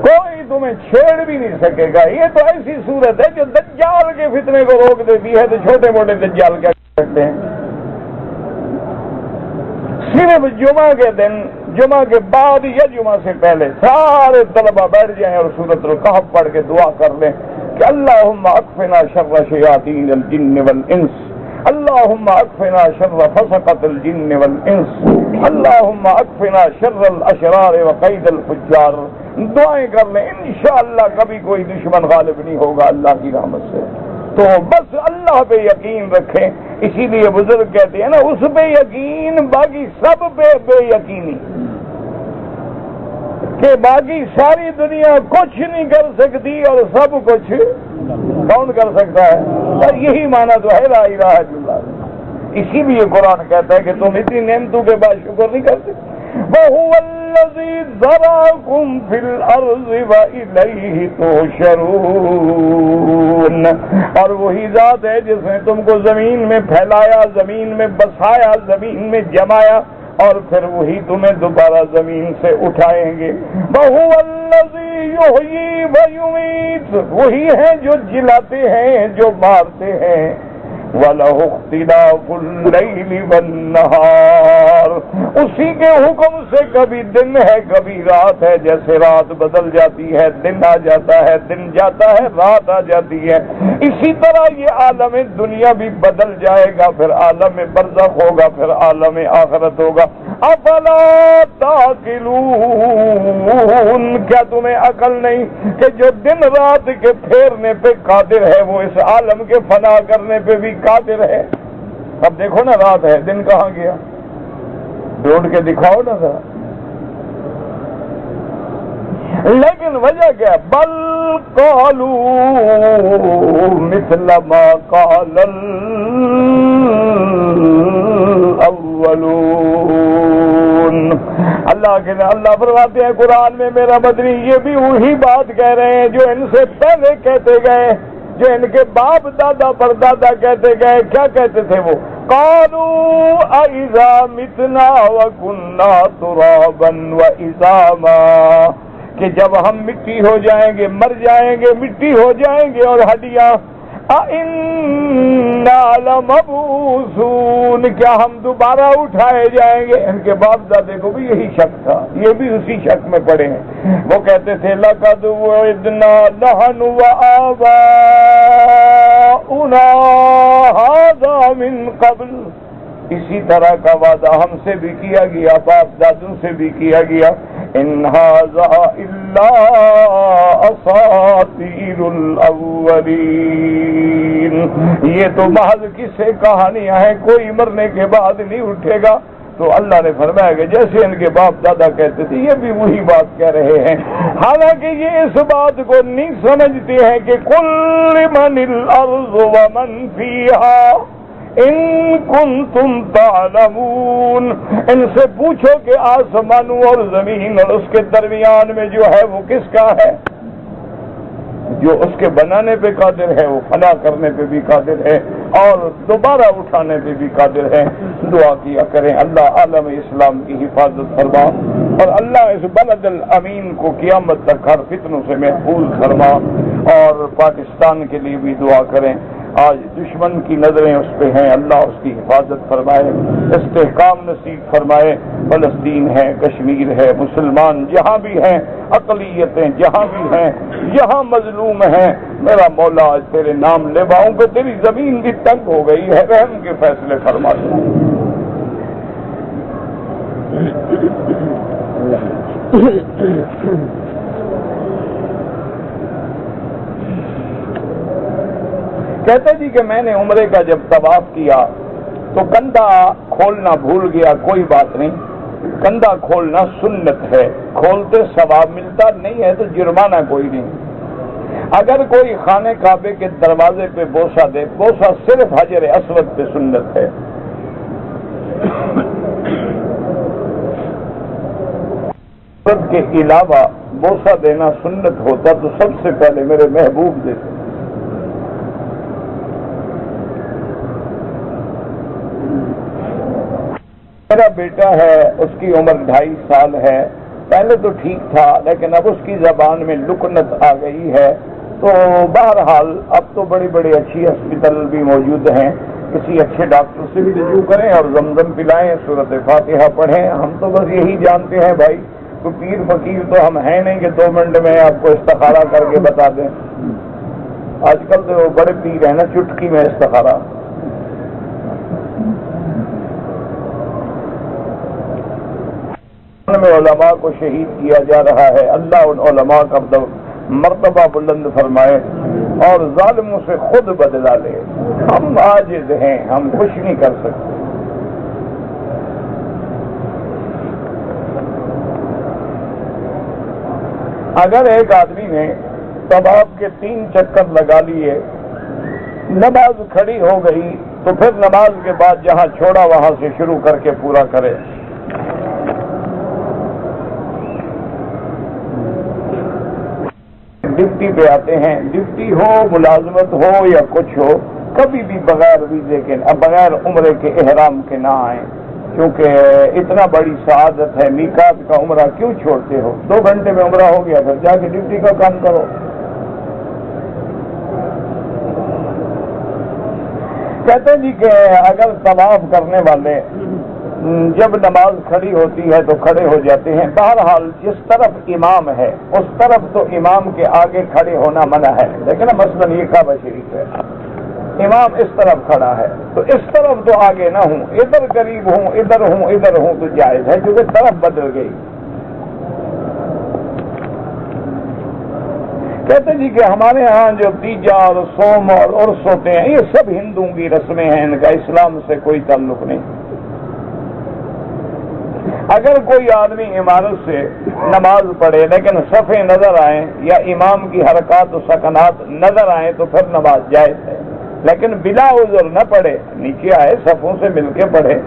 کوئی تمہیں چھیڑ بھی نہیں سکے گا. یہ تو ایسی صورت ہے جو دجال کے فتنے کو روک دیتی ہے. تو چھوٹے موٹے دجال کیا کر سکتے ہیں؟ صرف جمعہ کے دن، جمعہ کے بعد یا جمعہ سے پہلے سارے طلبہ بیٹھ جائیں اور سورۃ الکہف پڑھ کے دعا کر لیں کہ اللہم اکفنا شر شیاطین الجن والانس، اللہم اکفنا شر فسقۃ الجن والانس، اللہم اکفنا شر الاشرار وقید الفجار. دعائیں کر لیں، انشاءاللہ کبھی کوئی دشمن غالب نہیں ہوگا اللہ کی رحمت سے. تو بس اللہ پہ یقین رکھیں. اسی لیے بزرگ کہتے ہیں نا، اس پہ یقین باقی سب پہ بے یقینی، کہ باقی ساری دنیا کچھ نہیں کر سکتی اور سب کچھ کون کر سکتا ہے. اور یہی معنی تو ہے لا الہ الا اللہ. اسی لیے قرآن کہتا ہے کہ تم اتنی نعمتوں کے بعد شکر نہیں کرتے. وَهُوَ الَّذِي ذَرَاكُمْ فِي الْأَرْضِ وَإِلَيْهِ تُحْشَرُونَ. اور وہی ذات ہے جس نے تم کو زمین میں پھیلایا، زمین میں بسایا، زمین میں جمایا، اور پھر وہی تمہیں دوبارہ زمین سے اٹھائیں گے. وَهُوَ الَّذِي يُحْيِي وَيُمِيتُ. وہی ہیں جو جلاتے ہیں، جو مارتے ہیں. وَلَهُ اخْتِلَافُ اللَّيْلِ وَالنَّهَارِ. اسی کے حکم سے کبھی دن ہے، کبھی رات ہے. جیسے رات بدل جاتی ہے، دن آ جاتا ہے، دن جاتا ہے، رات آ جاتی ہے. اسی طرح یہ عالم دنیا بھی بدل جائے گا، پھر عالم برزخ ہوگا، پھر عالم آخرت ہوگا. افلا تعقلون. کیا تمہیں عقل نہیں کہ جو دن رات کے پھیرنے پہ قادر ہے وہ اس عالم کے فنا کرنے پہ بھی قادر ہے. اب دیکھو نا، رات ہے، دن کہاں گیا؟ ڈھونڈ کے دکھاؤ نا ذرا. لیکن وجہ کیا؟ بل قالوا مثل ما قال الاولون۔ اللہ فرماتے ہیں قرآن میں میرا مدنی یہ بھی وہی بات کہہ رہے ہیں جو ان سے پہلے کہتے گئے، جو ان کے باپ دادا پر دادا کہتے گئے۔ کیا کہتے تھے وہ؟ قالوا اذا متنا وكنا ترابا وعظاما، کہ جب ہم مٹی ہو جائیں گے، مر جائیں گے، مٹی ہو جائیں گے اور ہڈیاں، اِنَّا لَمَبْعُوثُونَ، کیا ہم دوبارہ اٹھائے جائیں گے؟ ان کے باپ دادے کو بھی یہی شک تھا، یہ بھی اسی شک میں پڑے ہیں۔ وہ کہتے تھے لَقَدْ وُعِدْنَا نَحْنُ وَآبَاؤُنَا هَذَا مِنْ قَبْلُ، اسی طرح کا وعدہ ہم سے بھی کیا گیا، باپ دادوں سے بھی کیا گیا۔ ان هذا الا اساطیر الاولین، یہ تو محض قصے کہانیاں ہیں، کوئی مرنے کے بعد نہیں اٹھے گا۔ تو اللہ نے فرمایا کہ جیسے ان کے باپ دادا کہتے تھے یہ بھی وہی بات کہہ رہے ہیں، حالانکہ یہ اس بات کو نہیں سمجھتے ہیں کہ کل من الارض ومن فیہا ان کنتم تعلمون، ان سے پوچھو کہ آسمانوں اور زمین اور اس کے درمیان میں جو ہے وہ کس کا ہے؟ جو اس کے بنانے پہ قادر ہے، وہ فنا کرنے پہ بھی قادر ہے اور دوبارہ اٹھانے پہ بھی قادر ہے۔ دعا کیا کریں اللہ عالم اسلام کی حفاظت فرما، اور اللہ اس بلد الامین کو قیامت تک ہر فتنوں سے محفوظ فرما، اور پاکستان کے لیے بھی دعا کریں۔ آج دشمن کی نظریں اس پہ ہیں، اللہ اس کی حفاظت فرمائے، استحکام نصیب فرمائے۔ فلسطین ہے، کشمیر ہے، مسلمان جہاں بھی ہیں، اقلیتیں جہاں بھی ہیں، جہاں مظلوم ہیں، میرا مولا آج تیرے نام لیواؤں کہ تیری زمین بھی تنگ ہو گئی ہے، رحم کے فیصلے فرما دے۔ کہتے جی کہ میں نے عمرے کا جب طواف کیا تو کندھا کھولنا بھول گیا، کوئی بات نہیں، کندھا کھولنا سنت ہے، کھولتے ثواب ملتا، نہیں ہے تو جرمانہ کوئی نہیں۔ اگر کوئی خانہ کعبے کے دروازے پہ بوسہ دے، بوسہ صرف حجر اسود پہ سنت ہے۔ کے علاوہ بوسہ دینا سنت ہوتا تو سب سے پہلے میرے محبوب دیتے۔ میرا بیٹا ہے، اس کی عمر 2.5 سال ہے، پہلے تو ٹھیک تھا لیکن اب اس کی زبان میں لکنت آ گئی ہے، تو بہرحال اب تو بڑی بڑی اچھی ہسپتال بھی موجود ہیں، کسی اچھے ڈاکٹر سے بھی رجوع کریں اور زمزم پلائیں، سورۃ فاتحہ پڑھیں۔ ہم تو بس یہی جانتے ہیں بھائی، تو پیر فقیر تو ہم ہیں نہیں کہ 2 منٹ میں آپ کو استخارہ کر کے بتا دیں۔ آج کل تو بڑے پیر ہیں نا، چٹکی میں استخارہ۔ میں علماء کو شہید کیا جا رہا ہے، اللہ ان علماء کا مرتبہ بلند فرمائے اور ظالموں سے خود بدلا لے۔ ہم عاجز ہیں، ہم کچھ نہیں کر سکتے۔ اگر ایک آدمی نے طواف کے 3 چکر لگا لیے، نماز کھڑی ہو گئی، تو پھر نماز کے بعد جہاں چھوڑا وہاں سے شروع کر کے پورا کرے۔ ڈیوٹی پہ آتے ہیں، ڈیوٹی ہو، ملازمت ہو یا کچھ ہو، کبھی بھی بغیر ویزے کے، بغیر عمرے کے احرام کے نہ آئیں، کیونکہ اتنا بڑی سعادت ہے۔ میقات کا عمرہ کیوں چھوڑتے ہو؟ 2 گھنٹے میں عمرہ ہو گیا، پھر جا کے ڈیوٹی کا کام کرو۔ کہتے جی کہ اگر طواف کرنے والے جب نماز کھڑی ہوتی ہے تو کھڑے ہو جاتے ہیں، بہرحال جس طرف امام ہے اس طرف تو امام کے آگے کھڑے ہونا منع ہے، لیکن مثلا یہ کعبہ شریف ہے، امام اس طرف کھڑا ہے تو اس طرف تو آگے نہ ہوں، ادھر قریب ہوں، ادھر ہوں، ادھر ہوں تو جائز ہے، کیونکہ طرف بدل گئی۔ کہتے جی کہ ہمارے ہاں جو تیجا اور سوم اور عرس ہوتے ہیں یہ سب ہندوؤں کی رسمیں ہیں، ان کا اسلام سے کوئی تعلق نہیں۔ اگر کوئی آدمی عمارت سے نماز پڑھے لیکن صفیں نظر آئیں یا امام کی حرکات و سکنات نظر آئیں تو پھر نماز جائز ہے، لیکن بلا عذر نہ پڑھے، نیچے آئے صفوں سے مل کے پڑھے۔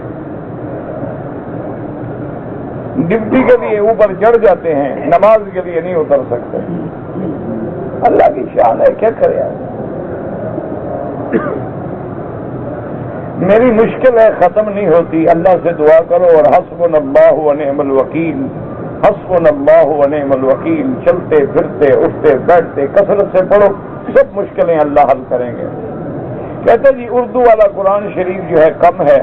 ڈپٹی کے لیے اوپر چڑھ جاتے ہیں، نماز کے لیے نہیں اتر سکتے۔ اللہ کی شان ہے، کیا کرے آدمی؟ میری مشکل ہے ختم نہیں ہوتی، اللہ سے دعا کرو اور حسبنا اللہ و نعم الوکیل، حسبنا اللہ و نعم الوکیل، چلتے پھرتے اٹھتے بیٹھتے کثرت سے پڑھو، سب مشکلیں اللہ حل کریں گے۔ کہتے جی اردو والا قرآن شریف جو ہے کم ہے،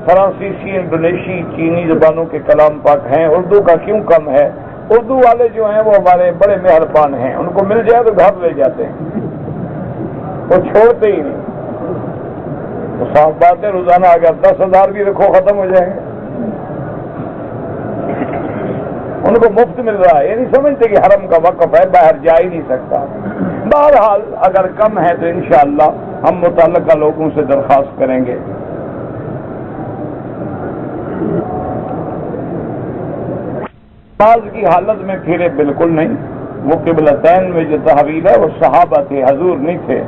فرانسیسی، انڈونیشی، چینی زبانوں کے کلام پاک ہیں، اردو کا کیوں کم ہے؟ اردو والے جو ہیں وہ ہمارے بڑے مہربان ہیں، ان کو مل جائے تو گھر لے جاتے ہیں، وہ چھوڑتے ہی نہیں۔ تو صاف بات ہے، روزانہ اگر 10,000 بھی رکھو ختم ہو جائیں گے۔ ان کو مفت مل رہا ہے، یہ نہیں سمجھتے کہ حرم کا وقف ہے، باہر جا ہی نہیں سکتا۔ بہرحال اگر کم ہے تو انشاءاللہ ہم متعلقہ لوگوں سے درخواست کریں گے۔ نماز کی حالت میں پھرے بالکل نہیں، وہ قبلتین میں جو تحویل ہے وہ صحابہ تھے، حضور نہیں تھے۔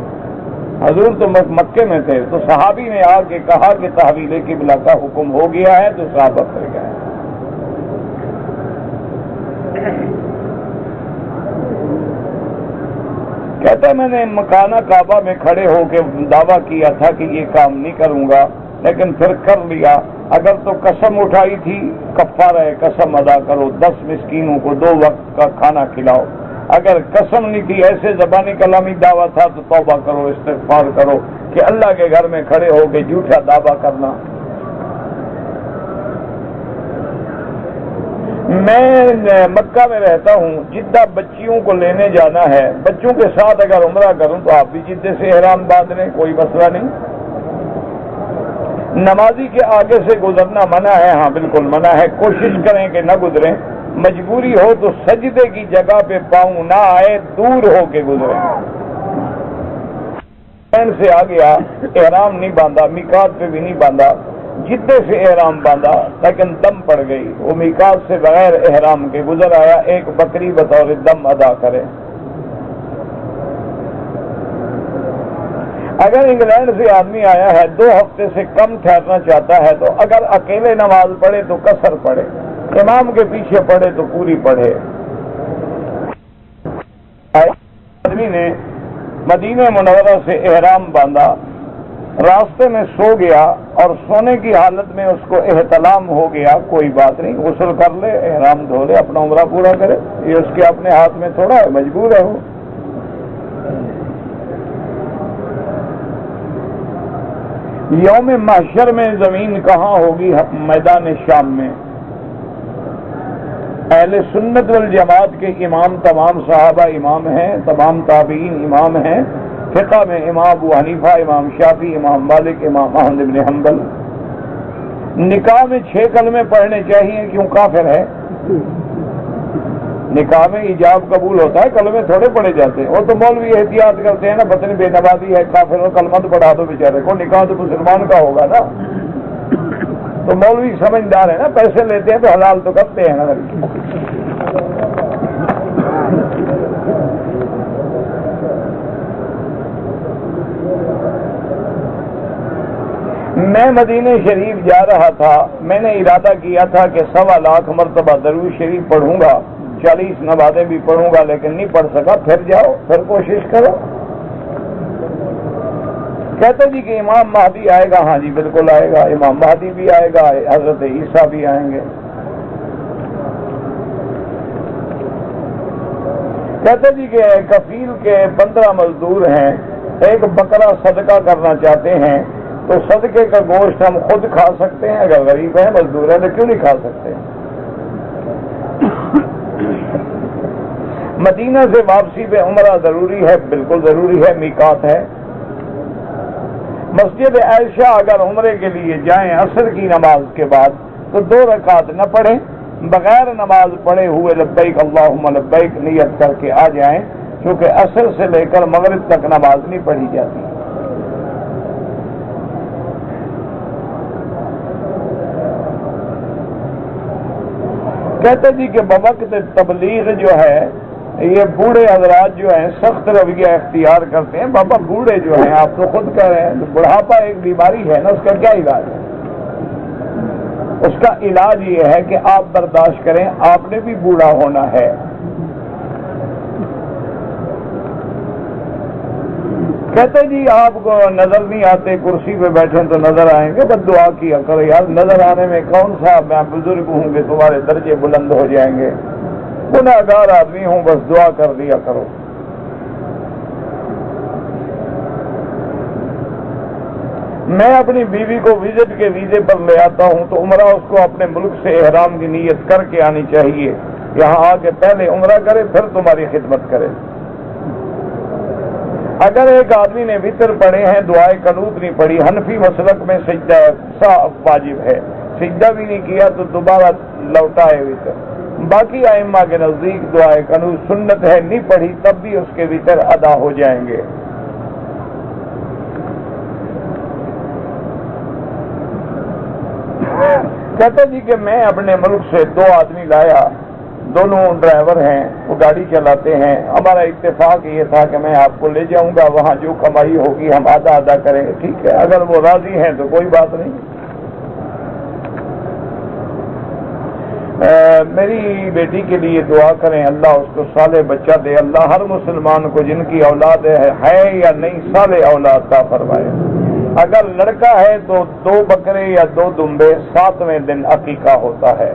حضور تو مکے میں تھے، تو صحابی نے آ کے کہا کہ تحویل قبلہ کا حکم ہو گیا ہے تو صحابہ کر گئے۔ کہتا میں نے مکانہ کعبہ میں کھڑے ہو کے دعویٰ کیا تھا کہ یہ کام نہیں کروں گا، لیکن پھر کر لیا۔ اگر تو قسم اٹھائی تھی کفارہ قسم ادا کرو، 10 مسکینوں کو 2 وقت کا کھانا کھلاؤ۔ اگر قسم نہیں تھی، ایسے زبانی کلامی دعویٰ تھا تو توبہ کرو، استغفار کرو، کہ اللہ کے گھر میں کھڑے ہو کے جھوٹا دعویٰ کرنا۔ میں مکہ میں رہتا ہوں، جدہ بچیوں کو لینے جانا ہے، بچوں کے ساتھ اگر عمرہ کروں تو آپ بھی جدے سے احرام باندھ لیں، کوئی مسئلہ نہیں۔ نمازی کے آگے سے گزرنا منع ہے، ہاں بالکل منع ہے، کوشش کریں کہ نہ گزریں۔ مجبوری ہو تو سجدے کی جگہ پہ پاؤں نہ آئے، دور ہو کے گزریں۔ ٹرین سے آ گیا، احرام نہیں باندھا، میقات پہ بھی نہیں باندھا، جدے سے احرام باندھا لیکن دم پڑ گئی، وہ میقات سے بغیر احرام کے گزر آیا، ایک بکری بطور دم ادا کرے۔ اگر انگلینڈ سے آدمی آیا ہے، 2 ہفتے سے کم ٹھہرنا چاہتا ہے تو اگر اکیلے نماز پڑھے تو قصر پڑھے، امام کے پیچھے پڑھے تو پوری پڑھے۔ آدمی نے مدینہ منورہ سے احرام باندھا، راستے میں سو گیا اور سونے کی حالت میں اس کو احتلام ہو گیا، کوئی بات نہیں، غسل کر لے، احرام دھو لے، اپنا عمرہ پورا کرے، یہ اس کے اپنے ہاتھ میں تھوڑا ہے، مجبور ہے وہ۔ یوم محشر میں زمین کہاں ہوگی؟ میدان شام میں۔ اہل سنت والجماعت کے امام تمام صحابہ امام ہیں، تمام تابعین امام ہیں، فقہ میں امام ابو حنیفہ، امام شافعی، امام مالک، امام احمد بن حنبل۔ نکاح میں 6 کلمے پڑھنے چاہیے، کیوں کافر ہے؟ نکاح میں ایجاب قبول ہوتا ہے، کلمے تھوڑے پڑھے جاتے ہیں، وہ تو مولوی احتیاط کرتے ہیں نا، پتہ نہیں بے نمازی ہے، کافر ہو، کلمہ تو پڑھا دو بیچارے کو، نکاح تو مسلمان کا ہوگا نا۔ تو مولوی سمجھدار ہے نا، پیسے لیتے ہیں تو حلال تو کرتے ہیں نا۔ میں مدینہ شریف جا رہا تھا، میں نے ارادہ کیا تھا کہ 1.25 لاکھ مرتبہ درود شریف پڑھوں گا، 40 نمازیں بھی پڑھوں گا، لیکن نہیں پڑھ سکا۔ پھر جاؤ، پھر کوشش کرو۔ کہتے جی کہ امام مہدی آئے گا، ہاں جی بالکل آئے گا، امام مہدی بھی آئے گا، حضرت عیسیٰ بھی آئیں گے۔ کہتے جی کہ کفیل کے 15 مزدور ہیں، ایک بکرا صدقہ کرنا چاہتے ہیں، تو صدقے کا گوشت ہم خود کھا سکتے ہیں؟ اگر غریب ہے، مزدور ہے، تو کیوں نہیں کھا سکتے؟ مدینہ سے واپسی پہ عمرہ ضروری ہے؟ بالکل ضروری ہے، میقات ہے۔ مسجد عائشہ اگر عمرے کے لیے جائیں عصر کی نماز کے بعد تو 2 رکعت نہ پڑھیں، بغیر نماز پڑھے ہوئے لبیک اللہم لبیک نیت کر کے آ جائیں، کیونکہ عصر سے لے کر مغرب تک نماز نہیں پڑھی جاتی۔ کہتے جی کہ بوقت تبلیغ جو ہے یہ بوڑھے حضرات جو ہیں سخت رویہ اختیار کرتے ہیں. بابا بوڑھے جو ہیں آپ تو خود کہہ رہے ہیں بڑھاپا ایک بیماری ہے نا, اس کا کیا علاج ہے؟ اس کا علاج یہ ہے کہ آپ برداشت کریں, آپ نے بھی بوڑھا ہونا ہے. کہتے جی آپ کو نظر نہیں آتے, کرسی پہ بیٹھے تو نظر آئیں گے, بس دعا کیا کرو یار, نظر آنے میں کون سا میں بزرگ ہوں کہ تمہارے درجے بلند ہو جائیں گے, گناہگار آدمی ہوں, بس دعا کر دیا کرو. میں اپنی بیوی کو وزٹ کے ویزے پر لے آتا ہوں تو عمرہ اس کو اپنے ملک سے احرام کی نیت کر کے آنی چاہیے, یہاں آ کے پہلے عمرہ کرے پھر تمہاری خدمت کرے. اگر ایک آدمی نے وطر پڑھے ہیں دعائے قنوت نہیں پڑھی, حنفی مسلک میں سجدہ واجب ہے, سجدہ بھی نہیں کیا تو دوبارہ لوٹائے وطر. باقی ائمہ کے نزدیک دعائے قنوت سنت ہے, نہیں پڑھی تب بھی اس کے وطر ادا ہو جائیں گے. کہتے جی کہ میں اپنے ملک سے 2 آدمی لایا, دونوں ڈرائیور ہیں, وہ گاڑی چلاتے ہیں. ہمارا اتفاق یہ تھا کہ میں آپ کو لے جاؤں گا, وہاں جو کمائی ہوگی ہم آدھا آدھا کریں گے, ٹھیک ہے, اگر وہ راضی ہیں تو کوئی بات نہیں. میری بیٹی کے لیے دعا کریں, اللہ اس کو صالح بچہ دے. اللہ ہر مسلمان کو جن کی اولاد ہے یا نہیں صالح اولاد کا فرمائے. اگر لڑکا ہے تو 2 بکرے یا 2 دمبے 7ویں دن عقیقہ ہوتا ہے,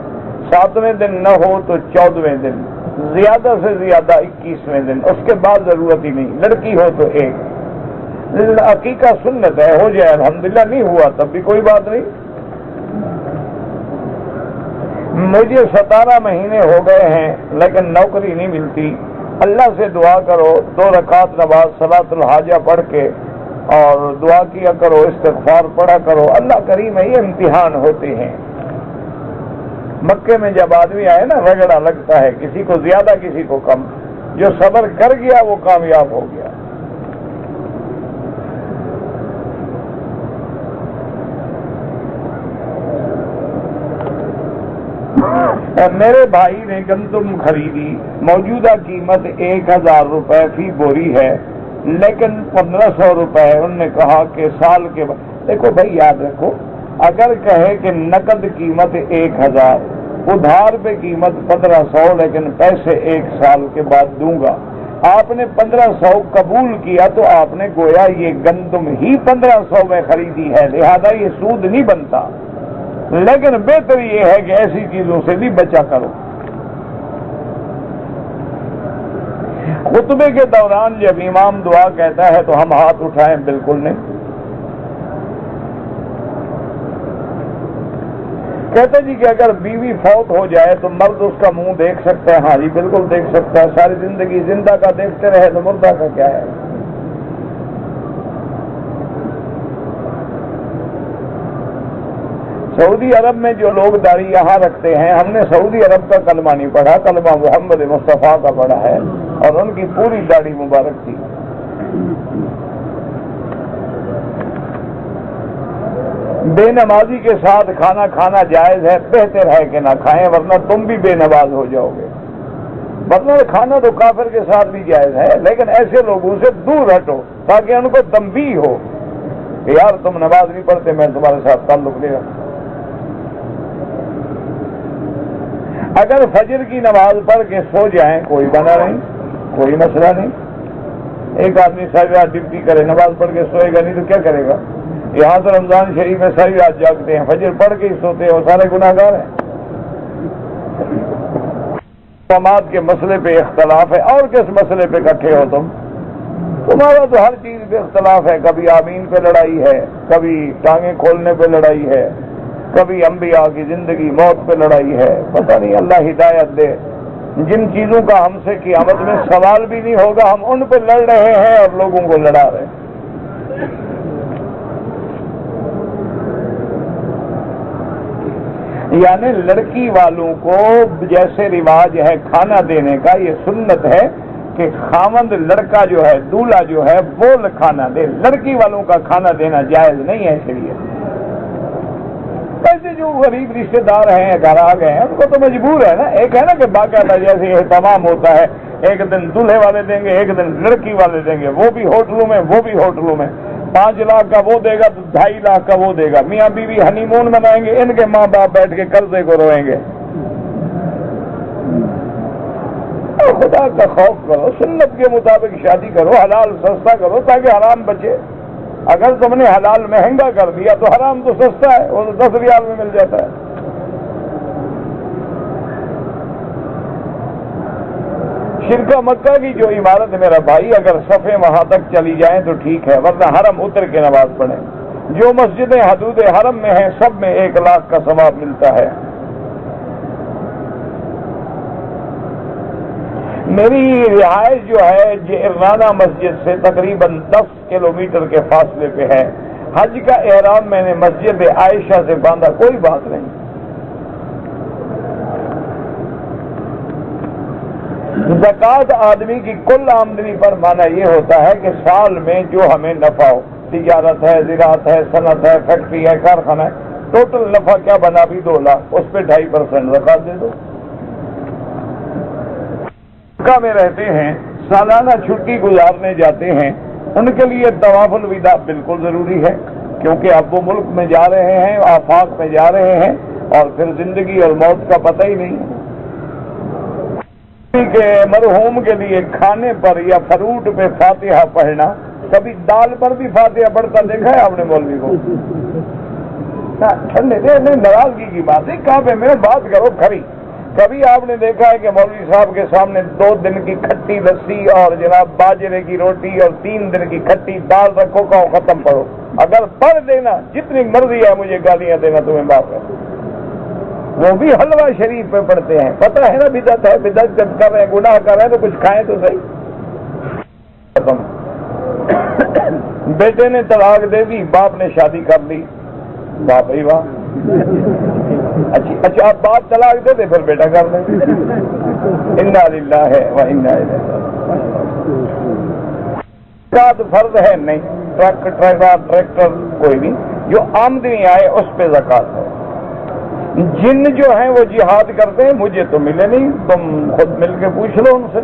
7ویں دن نہ ہو تو 14ویں دن, زیادہ سے زیادہ 21ویں دن, اس کے بعد ضرورت ہی نہیں. لڑکی ہو تو 1. عقیقہ سنت ہے, ہو جائے الحمدللہ, نہیں ہوا تب بھی کوئی بات نہیں. مجھے 17 مہینے ہو گئے ہیں لیکن نوکری نہیں ملتی. اللہ سے دعا کرو, 2 رکعت نماز صلاۃ الحاجہ پڑھ کے اور دعا کیا کرو, استغفار پڑھا کرو. اللہ کریم ہے, یہ امتحان ہوتے ہیں. مکے میں جب آدمی آئے نا رگڑا لگتا ہے, کسی کو زیادہ کسی کو کم. جو صبر کر گیا وہ کامیاب ہو گیا. میرے بھائی نے گندم خریدی, موجودہ قیمت 1000 روپے فی بوری ہے, لیکن 1500 روپے انہوں نے کہا کہ سال کے بعد. دیکھو بھائی یاد رکھو, اگر کہے کہ نقد قیمت 1000, ادھار پہ قیمت 1500, لیکن پیسے 1 سال کے بعد دوں گا, آپ نے 1500 قبول کیا تو آپ نے گویا یہ گندم ہی 1500 میں خریدی ہے, لہذا یہ سود نہیں بنتا. لیکن بہتر یہ ہے کہ ایسی چیزوں سے بھی بچا کرو. خطبے کے دوران جب امام دعا کہتا ہے تو ہم ہاتھ اٹھائیں؟ بالکل نہیں. کہتے جی کہ اگر بیوی فوت ہو جائے تو مرد اس کا منہ دیکھ سکتا ہے؟ ہاں جی بالکل دیکھ سکتا ہے. ساری زندگی زندہ کا دیکھتے رہے تو مردہ کا کیا ہے. سعودی عرب میں جو لوگ داڑھی یہاں رکھتے ہیں, ہم نے سعودی عرب کا کلمہ نہیں پڑھا, کلمہ محمد مصطفیٰ کا پڑھا ہے, اور ان کی پوری داڑھی مبارک تھی. بے نمازی کے ساتھ کھانا کھانا جائز ہے, بہتر ہے کہ نہ کھائیں ورنہ تم بھی بے نماز ہو جاؤ گے. ورنہ کھانا تو کافر کے ساتھ بھی جائز ہے, لیکن ایسے لوگوں سے دور ہٹو تاکہ ان کو تنبیہ ہو کہ یار تم نماز نہیں پڑھتے, میں تمہارے ساتھ تعلق نہیں رکھتا. اگر فجر کی نماز پڑھ کے سو جائیں کوئی بنا نہیں, کوئی مسئلہ نہیں. ایک آدمی ساری رات ڈیوٹی کرے, نماز پڑھ کے سوئے گا نہیں تو کیا کرے گا. یہاں تو رمضان شریف میں ساری رات جاگتے ہیں, فجر پڑھ کے ہی سوتے ہیں, وہ سارے گناہگار ہیں. سماعت کے مسئلے پہ اختلاف ہے, اور کس مسئلے پہ اکٹھے ہو تم؟ تمہارا تو ہر چیز پہ اختلاف ہے. کبھی آمین پہ لڑائی ہے, کبھی ٹانگیں کھولنے پہ لڑائی ہے, کبھی انبیاء کی زندگی موت پہ لڑائی ہے. پتہ نہیں, اللہ ہدایت دے. جن چیزوں کا ہم سے قیامت میں سوال بھی نہیں ہوگا ہم ان پہ لڑ رہے ہیں اور لوگوں کو لڑا رہے ہیں. یعنی لڑکی والوں کو جیسے رواج ہے کھانا دینے کا, یہ سنت ہے کہ خاوند لڑکا جو ہے, دولہا جو ہے, وہ کھانا دے. لڑکی والوں کا کھانا دینا جائز نہیں ہے. اس لیے ایسے جو غریب رشتے دار ہیں گھر آ گئے ہیں ان کو تو مجبور ہے نا. ایک ہے نا کہ باقاعدہ جیسے اہتمام ہوتا ہے, ایک دن دولہے والے دیں گے, ایک دن لڑکی والے دیں گے, وہ بھی ہوٹلوں میں وہ بھی ہوٹلوں میں. 5 لاکھ کا وہ دے گا تو 2.5 لاکھ کا وہ دے گا. میاں بیوی ہنی مون منائیں گے, ان کے ماں باپ بیٹھ کے قرضے کو روئیں گے. خدا کا خوف کرو, سنت کے مطابق شادی کرو, حلال سستا کرو تاکہ حرام بچے. اگر تم نے حلال مہنگا کر دیا تو حرام تو سستا ہے, وہ تو 10 ریال میں مل جاتا ہے. شرکا مکہ کی جو عمارت میرا بھائی اگر صفیں وہاں تک چلی جائیں تو ٹھیک ہے, ورنہ حرم اتر کے نماز پڑھیں. جو مسجدیں حدود حرم میں ہیں سب میں 1 لاکھ کا ثواب ملتا ہے. میری رہائش جو ہے جعرانہ مسجد سے تقریباً 10 کلومیٹر کے فاصلے پہ ہے. حج کا احرام میں نے مسجد عائشہ سے باندھا, کوئی بات نہیں. زکوٰۃ آدمی کی کل آمدنی پر مانا یہ ہوتا ہے کہ سال میں جو ہمیں نفع ہو, تجارت ہے, زراعت ہے, صنعت ہے, فیکٹری ہے, کارخانہ ہے, ٹوٹل نفع کیا بنا بھی 2 لاکھ, اس پہ 2.5% زکوٰۃ دے دو. مکہ میں رہتے ہیں, سالانہ چھٹی گزارنے جاتے ہیں, ان کے لیے طواف الوداع بالکل ضروری ہے, کیونکہ اب وہ ملک میں جا رہے ہیں, آفاق میں جا رہے ہیں, اور پھر زندگی اور موت کا پتہ ہی نہیں. کہ مرحوم کے لیے کھانے پر یا فروٹ پہ فاتحہ پڑھنا, کبھی دال پر بھی فاتحہ پڑھتا دیکھا ہے آپ نے مولوی کو؟ ٹھنڈے ناراضگی کی بات ہے, کہاں پہ میں بات کرو کھری. کبھی آپ نے دیکھا ہے کہ مولوی صاحب کے سامنے 2 دن کی کھٹی لسی اور جناب باجرے کی روٹی اور 3 دن کی کھٹی دال رکھو, کہو ختم پڑھو. اگر پڑھ دینا جتنی مرضی ہے مجھے گالیاں دینا, تمہیں معاف ہے. وہ بھی حلوہ شریف پہ پڑھتے ہیں, پتہ ہے نا بدعت ہے, بدعت جب کر رہے ہیں, گناہ کر رہے ہیں تو کچھ کھائیں تو صحیح. بیٹے نے طلاق دے دی, باپ نے شادی کر لی, واہ بھائی واہ. اچھا آپ باپ طلاق دے دے پھر بیٹا کر لیں. انا للہ و انا الیہ راجعون. فرض ہے نہیں, ٹریکٹر کوئی بھی جو آمدنی آئے اس پہ زکوٰۃ ہے. جن جو ہیں وہ جہاد کرتے ہیں, مجھے تو ملے نہیں, تم خود مل کے پوچھ لو ان سے.